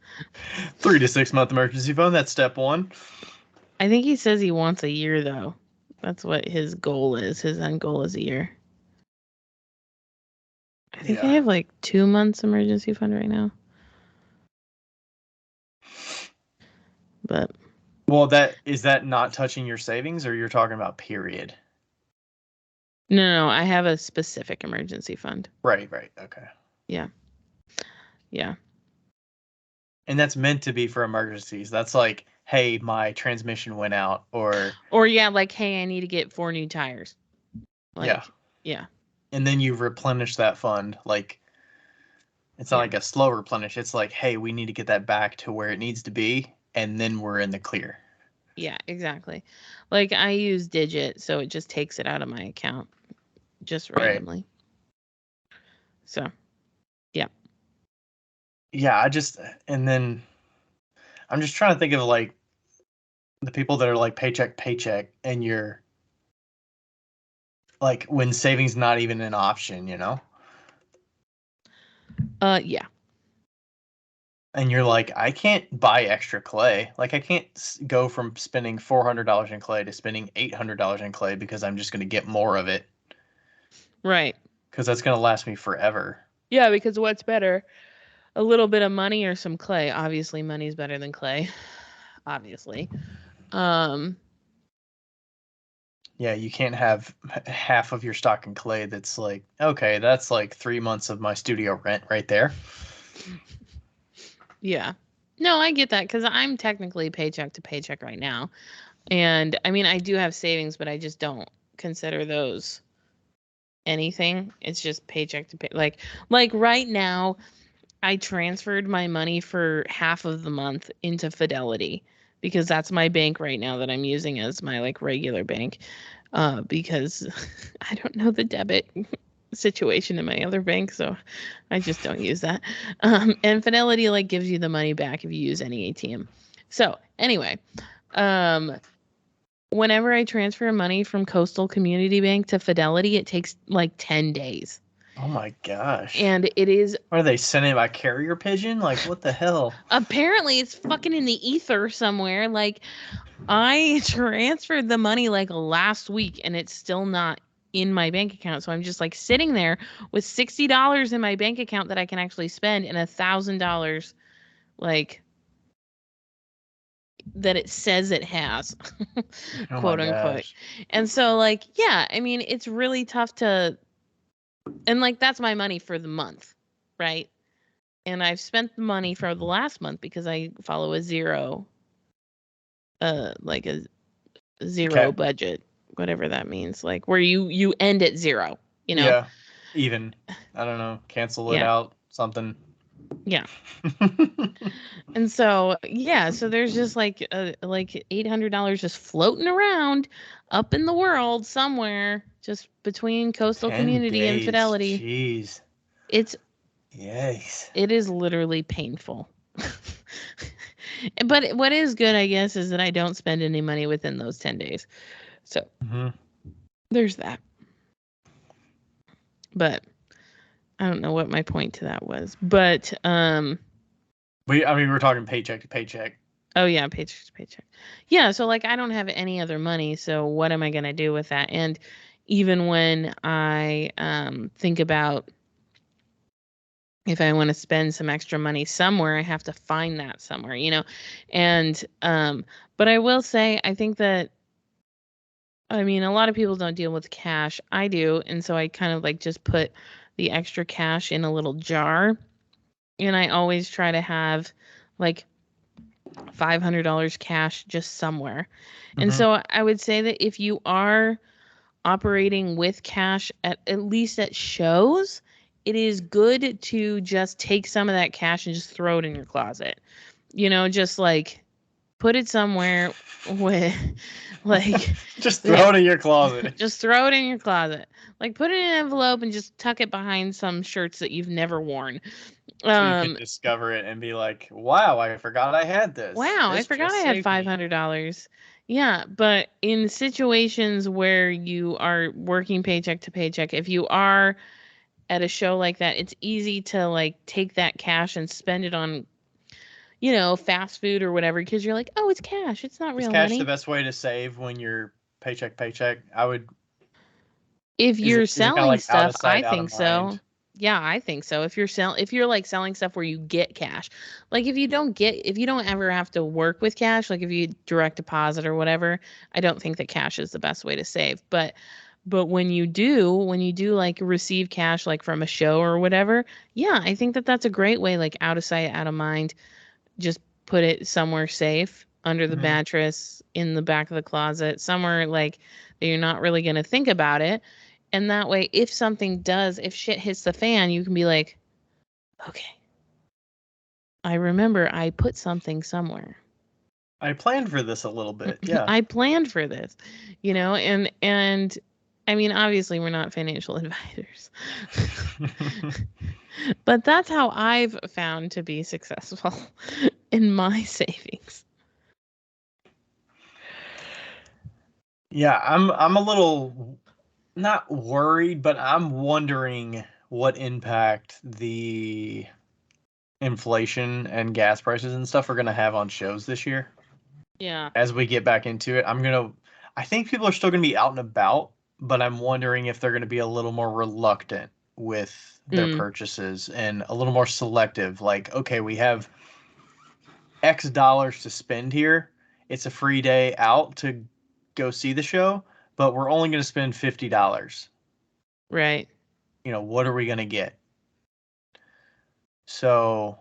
3 to 6 month emergency fund. That's step one. I think he says he wants a year though. That's what his goal is. His end goal is a year. I think I Yeah. have like 2 months emergency fund right now. But Well, is that not touching your savings, or you're talking about period? no, I have a specific emergency fund. Right, okay. Yeah. Yeah. And that's meant to be for emergencies. That's like, hey, my transmission went out, or Or yeah, like, hey, I need to get 4 new tires. Like, yeah. Yeah. And then you replenish that fund. Like, it's not Yeah. like a slow replenish. It's like, hey, we need to get that back to where it needs to be, and then we're in the clear. Yeah, exactly. Like, I use Digit, so it just takes it out of my account just randomly. So, yeah. Yeah, and then I'm just trying to think of like the people that are like paycheck, and you're like when savings not even an option, you know? Yeah. And you're like, I can't buy extra clay. Like, I can't go from spending $400 in clay to spending $800 in clay because I'm just going to get more of it. Right. Because that's going to last me forever. Yeah, because what's better? A little bit of money or some clay? Obviously, money's better than clay. Obviously. Yeah, you can't have half of your stock in clay that's like, okay, that's like 3 months of my studio rent right there. Yeah. No, I get that because I'm technically paycheck to paycheck right now. And I mean, I do have savings, but I just don't consider those anything. It's just paycheck to pay. Like right now, I transferred my money for half of the month into Fidelity because that's my bank right now that I'm using as my like regular bank. Because I don't know the debit situation in my other bank, so I just don't use that. And Fidelity like gives you the money back if you use any ATM. So anyway, whenever I transfer money from Coastal Community Bank to Fidelity, it takes like 10 days. Oh my gosh. And it is. Are they sending it by carrier pigeon? Like, what the hell? Apparently, it's fucking in the ether somewhere. Like, I transferred the money like last week and it's still not in my bank account. So I'm just like sitting there with $60 in my bank account that I can actually spend and $1,000 like that it says it has, Oh my quote unquote. gosh. And so like, yeah, I mean, it's really tough to, and like, that's my money for the month, right? And I've spent the money for the last month because I follow a zero, like a zero Okay. budget, whatever that means, like where you end at zero, you know? Yeah. Even. I don't know. Cancel it Yeah. out. Something. Yeah. And so, yeah, so there's just like $800 just floating around up in the world somewhere, just between Coastal 10 Community and days. Fidelity. Jeez. It's Yes. it is literally painful. But what is good, I guess, is that I don't spend any money within those 10 days. So there's that. But I don't know what my point to that was. But we're talking paycheck to paycheck. oh yeah, paycheck to paycheck. Yeah, so like I don't have any other money, so what am I going to do with that? And even when I think about if I want to spend some extra money somewhere, I have to find that somewhere, you know. And but I will say I think that, I mean, a lot of people don't deal with cash. I do, and so I kind of like just put the extra cash in a little jar, and I always try to have like $500 cash just somewhere. And so I would say that if you are operating with cash at least at shows, it is good to just take some of that cash and just throw it in your closet. You know, just like put it somewhere with like Just throw it in your closet. just throw it in your closet. Like put it in an envelope and just tuck it behind some shirts that you've never worn. So you can discover it and be like, wow, I forgot I had this. Wow, I This forgot I just had saved me. $500. Yeah, but in situations where you are working paycheck to paycheck, if you are at a show like that, it's easy to like take that cash and spend it on, you know, fast food or whatever because you're like, "Oh, it's cash. It's not Is real cash the money." best way to save when you're paycheck? I would. If you're Is it kind of selling like out stuff, of I sight, out think of so. mind? Yeah, I think so. If you're like selling stuff where you get cash. Like if you don't ever have to work with cash, like if you direct deposit or whatever, I don't think that cash is the best way to save. But when you do like receive cash like from a show or whatever, yeah, I think that that's a great way, like out of sight, out of mind. Just put it somewhere safe under the mattress, in the back of the closet, somewhere like that you're not really going to think about it. And that way, if shit hits the fan, you can be like, okay, I remember I put something somewhere. I planned for this a little bit. Yeah. I planned for this, you know, and I mean, obviously we're not financial advisors, but that's how I've found to be successful in my savings. Yeah, I'm a little not worried, but I'm wondering what impact the inflation and gas prices and stuff are going to have on shows this year. Yeah. As we get back into it, I think people are still going to be out and about, but I'm wondering if they're going to be a little more reluctant with their Mm, purchases and a little more selective. Like, okay, we have X dollars to spend here. It's a free day out to go see the show, but we're only going to spend $50. right. What are we going to get? So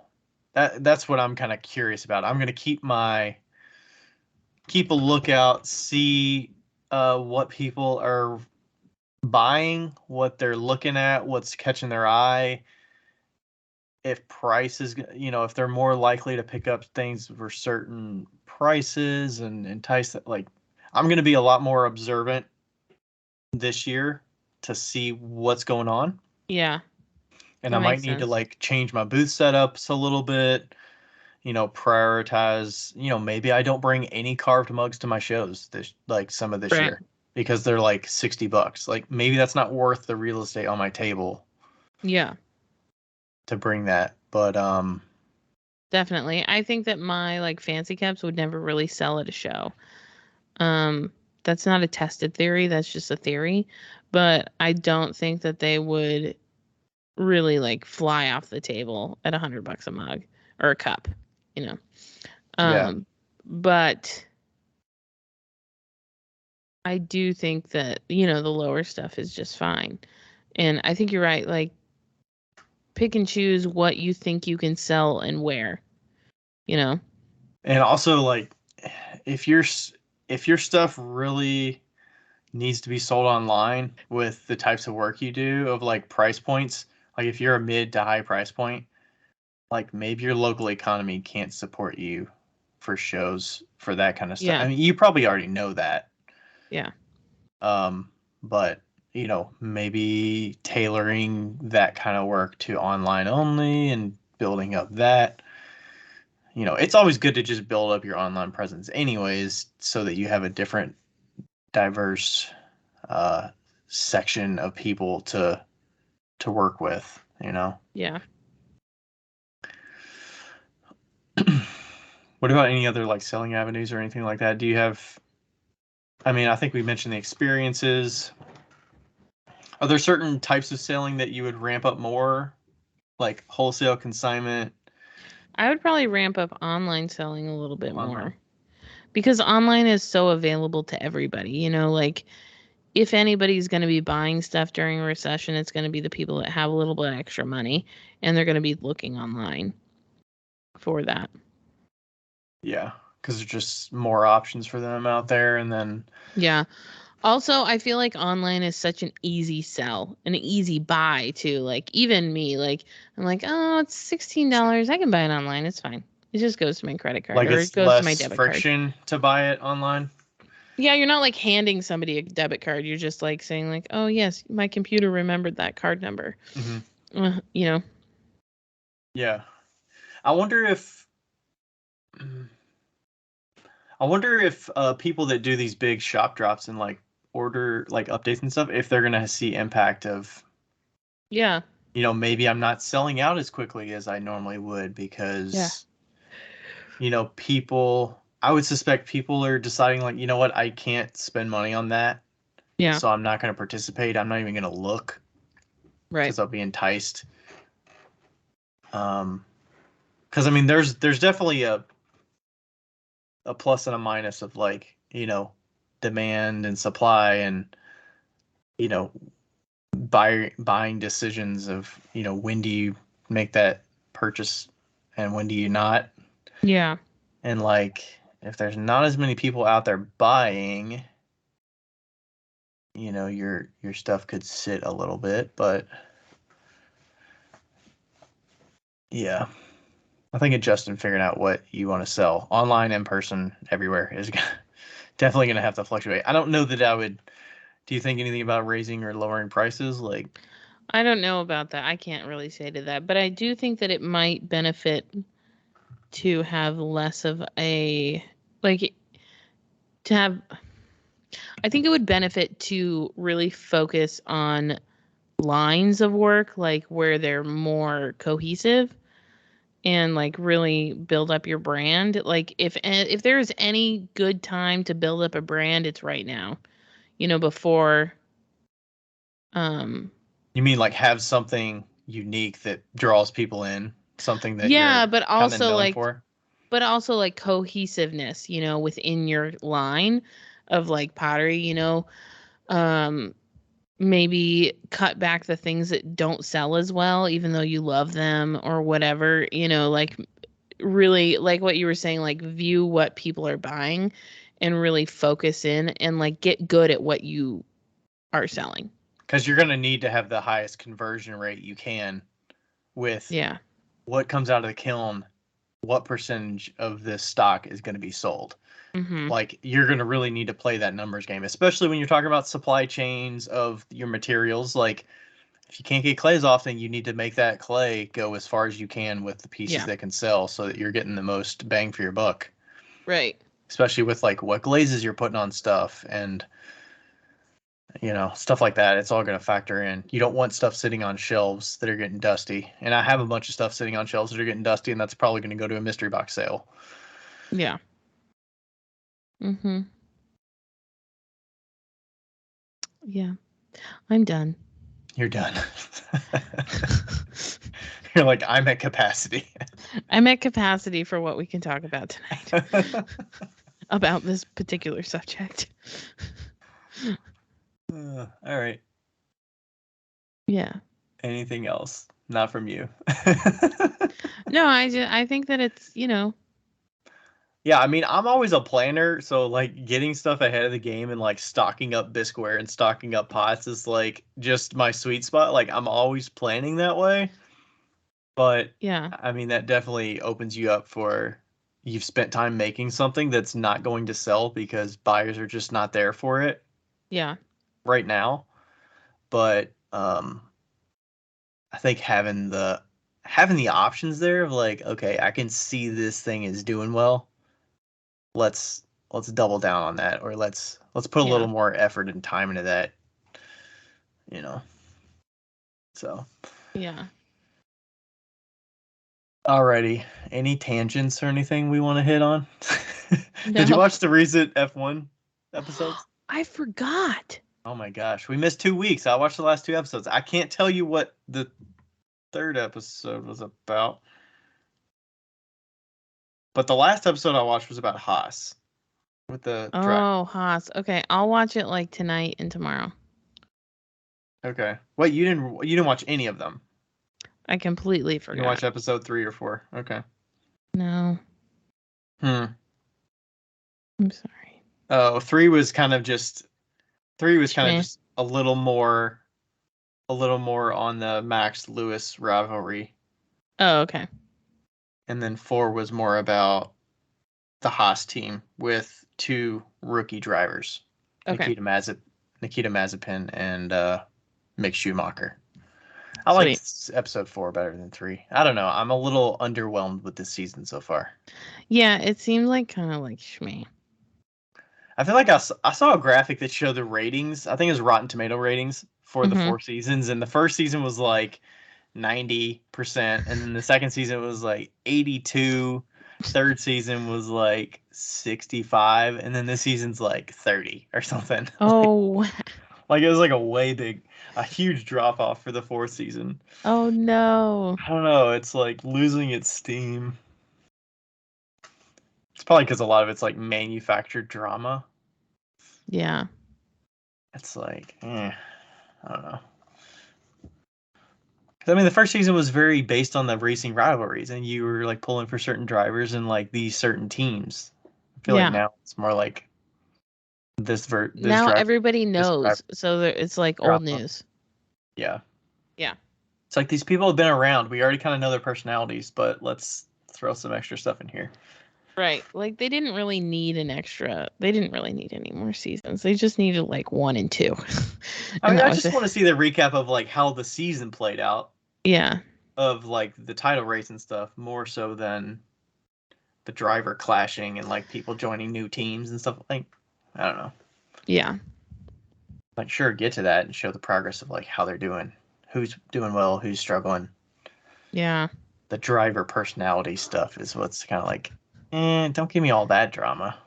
that's what I'm kind of curious about. I'm going to keep a lookout, see what people are buying, what they're looking at, what's catching their eye. If prices, if they're more likely to pick up things for certain prices and entice that, like, I'm going to be a lot more observant this year to see what's going on. Yeah, And that I might makes need to sense. like change my booth setups a little bit, prioritize, maybe I don't bring any carved mugs to my shows some of this Right. year because they're like $60. Like maybe that's not worth the real estate on my table Yeah, to bring that. But definitely. I think that my like fancy cups would never really sell at a show. Um, that's not a tested theory, that's just a theory. But I don't think that they would really like fly off the table at $100 a mug or a cup, you know. yeah. Um, But I do think that, the lower stuff is just fine. And I think you're right. Like, pick and choose what you think you can sell and where, And also, like, if your stuff really needs to be sold online with the types of work you do of like price points, like if you're a mid to high price point, like maybe your local economy can't support you for shows for that kind of stuff. Yeah. I mean, you probably already know that. Yeah. But maybe tailoring that kind of work to online only and building up that. It's always good to just build up your online presence anyways, so that you have a different, diverse section of people to work with. Yeah. What about any other like selling avenues or anything like that? Do you have? I mean, I think we mentioned the experiences. Are there certain types of selling that you would ramp up more, like wholesale, consignment, I would probably ramp up online selling a little bit online? more because online is so available to everybody. Like, if anybody's going to be buying stuff during a recession, it's going to be the people that have a little bit extra money, and they're going to be looking online for that. Yeah, because there's just more options for them out there, and then Yeah. Also, I feel like online is such an easy sell, an easy buy too. Like, even me, like, I'm like, oh, it's $16. I can buy it online. It's fine. It just goes to my credit card like or it it's goes to my less debit card. friction to buy it online. Yeah, you're not like handing somebody a debit card. You're just like saying like, "Oh, yes, my computer remembered that card number." Mm-hmm. You know. Yeah, I wonder if people that do these big shop drops and like order like updates and stuff, if they're gonna see impact of, Yeah. maybe I'm not selling out as quickly as I normally would Yeah. because, I would suspect people are deciding like, you know what, I can't spend money on that, Yeah. so I'm not going to participate. I'm not even going to look Right. because I'll be enticed. Because I mean, there's definitely a plus and a minus of like, demand and supply and, you know, buying decisions of, when do you make that purchase and when do you not? Yeah. And like, if there's not as many people out there buying, your stuff could sit a little bit, but yeah. I think adjusting figuring out what you want to sell online, in person, everywhere is definitely going to have to fluctuate. I don't know that I would. Do you think anything about raising or lowering prices? Like, I don't know about that. I can't really say to that, but I do think that it might benefit to have less of a like to have I think it would benefit to really focus on lines of work like where they're more cohesive and like really build up your brand. Like, if there is any good time to build up a brand, it's right now. Before um you mean like have something unique that draws people in, something that yeah, you're but kind of also known like for? cohesiveness, within your line of like pottery, um maybe cut back the things that don't sell as well even though you love them or whatever, like really like what you were saying, like view what people are buying and really focus in and like get good at what you are selling. Because you're going to need to have the highest conversion rate you can with Yeah. what comes out of the kiln. What percentage of this stock is going to be sold? Mhm. Like, you're going to really need to play that numbers game, especially when you're talking about supply chains of your materials. Like, if you can't get clay as often, you need to make that clay go as far as you can with the pieces Yeah. that can sell so that you're getting the most bang for your buck, Right. especially with like what glazes you're putting on stuff and, stuff like that. It's all going to factor in. You don't want stuff sitting on shelves that are getting dusty. And I have a bunch of stuff sitting on shelves that are getting dusty, and that's probably going to go to a mystery box sale. Yeah. Mhm. Yeah. I'm done. You're done. You're like, I'm at capacity. I'm at capacity for what we can talk about tonight about this particular subject. All right. Yeah. Anything else? Not from you. No, I think that it's, Yeah, I mean, I'm always a planner, so like getting stuff ahead of the game and like stocking up bisqueware and stocking up pots is like just my sweet spot. Like I'm always planning that way. But yeah. I mean, that definitely opens you up for you've spent time making something that's not going to sell because buyers are just not there for it Yeah. right now. But I think having the options there of like, okay, I can see this thing is doing well. Let's double down on that, or let's put a Yeah. little more effort and time into that, you know. So, Yeah. alrighty. Any tangents or anything we want to hit on? Did you No. watch the recent F1 episodes? I forgot. Oh my gosh, we missed 2 weeks. I watched the last two episodes. I can't tell you what the third episode was about, but the last episode I watched was about Haas with the drive. Oh, Haas. Okay, I'll watch it like tonight and tomorrow. Okay. Wait, you didn't watch any of them? I completely You forgot. watch episode 3 or 4? Okay. No, Hmm. I'm sorry. Oh, 3 was kind of just Schmeh. a little more on the Max Lewis rivalry, Oh, okay. and then 4 was more about the Haas team with two rookie drivers, Okay. Nikita Mazepin and Mick Schumacher. I Sweet. liked episode 4 better than 3. I don't know. I'm a little underwhelmed with this season so far. Yeah, it seemed like kind of like Schmeh. I feel like I saw a graphic that showed the ratings. I think it was Rotten Tomato ratings for the Mm-hmm. 4 seasons, and the first season was like 90%, and then the second season was like 82. Third season was like 65, and then this season's like 30 or something. Oh, Like it was like a huge drop off for the fourth season. oh no. I don't know. It's like losing its steam. It's probably because a lot of it's like manufactured drama. Yeah. It's like, I don't know. I mean, the first season was very based on the racing rivalries, and you were like pulling for certain drivers and like these certain teams. I feel like Yeah. now it's more like this Now driver, everybody this driver knows, so it's like old drama. news. Yeah, Yeah. it's like these people have been around. We already kind of know their personalities, but let's throw some extra stuff in here. Right. Like they didn't really need any more seasons. They just needed like 1 and 2. I mean, that I was just it. want to see the recap of like how the season played out Yeah. of like the title race and stuff, more so than the driver clashing and like people joining new teams and stuff. Like, I don't know. Yeah. Like, sure, get to that and show the progress of like how they're doing, who's doing well, who's struggling. Yeah. The driver personality stuff is what's kind of like, don't give me all that drama.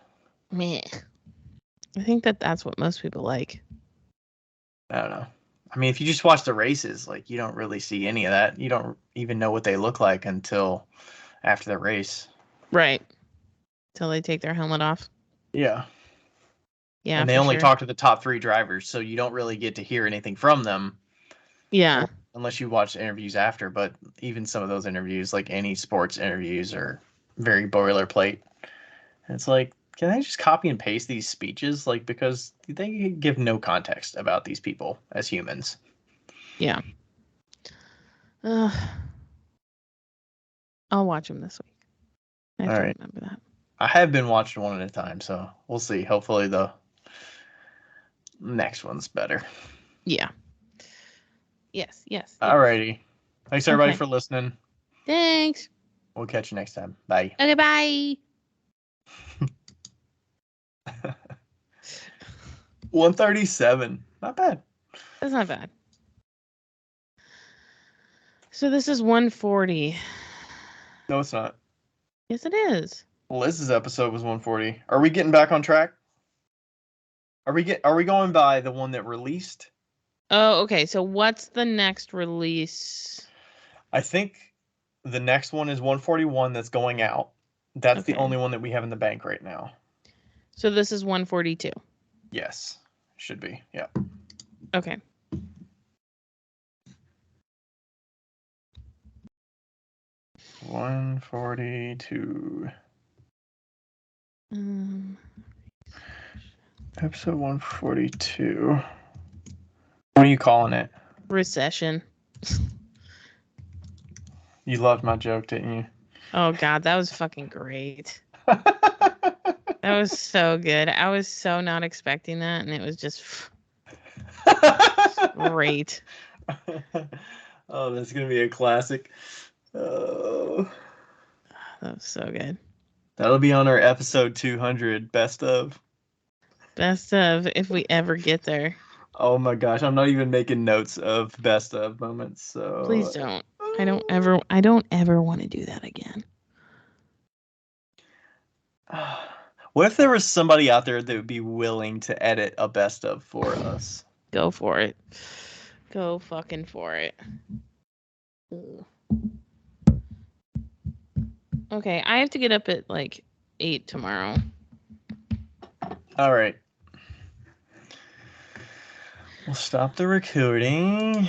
Meh. I think that's what most people like. I don't know. I mean, if you just watch the races, like you don't really see any of that. You don't even know what they look like until after the race. Right. Till they take their helmet off. Yeah. Yeah, And they for only sure. talk to the top 3 drivers, so you don't really get to hear anything from them. Yeah. Unless you watch interviews after, but even some of those interviews, like any sports interviews, are very boilerplate. And it's like, can I just copy and paste these speeches? Like, because they give no context about these people as humans. Yeah. I'll watch them this week. I have All to right. remember that. I have been watching one at a time, so we'll see. Hopefully the next one's better. Yeah. Yes. Alrighty. Thanks everybody Okay. for listening. Thanks. We'll catch you next time. Bye. Okay, bye. 137. Not bad. That's not bad. So this is 140. No, it's not. Yes, it is. Liz's episode was 140. Are we getting back on track? Are we going by the one that released? Oh, okay. So what's the next release? I think The next one is 141 that's going out. That's the Okay. only one that we have in the bank right now. So this is 142. Yes, should be. Yeah. Okay. $142. Episode 142. What are you calling it? Recession. You loved my joke, didn't you? Oh God, that was fucking great. That was so good. I was so not expecting that, and it was just great. Oh, that's gonna be a classic. Oh, That was so good. that'll be on our episode 200 best of. Best of if we ever get there. Oh my gosh, I'm not even making notes of best of moments. So Please don't. I don't ever want to do that again. What if there was somebody out there that would be willing to edit a best of for us? Go for it. Go fucking for it. Ugh. Okay, I have to get up at like 8 tomorrow. All right. We'll stop the recording.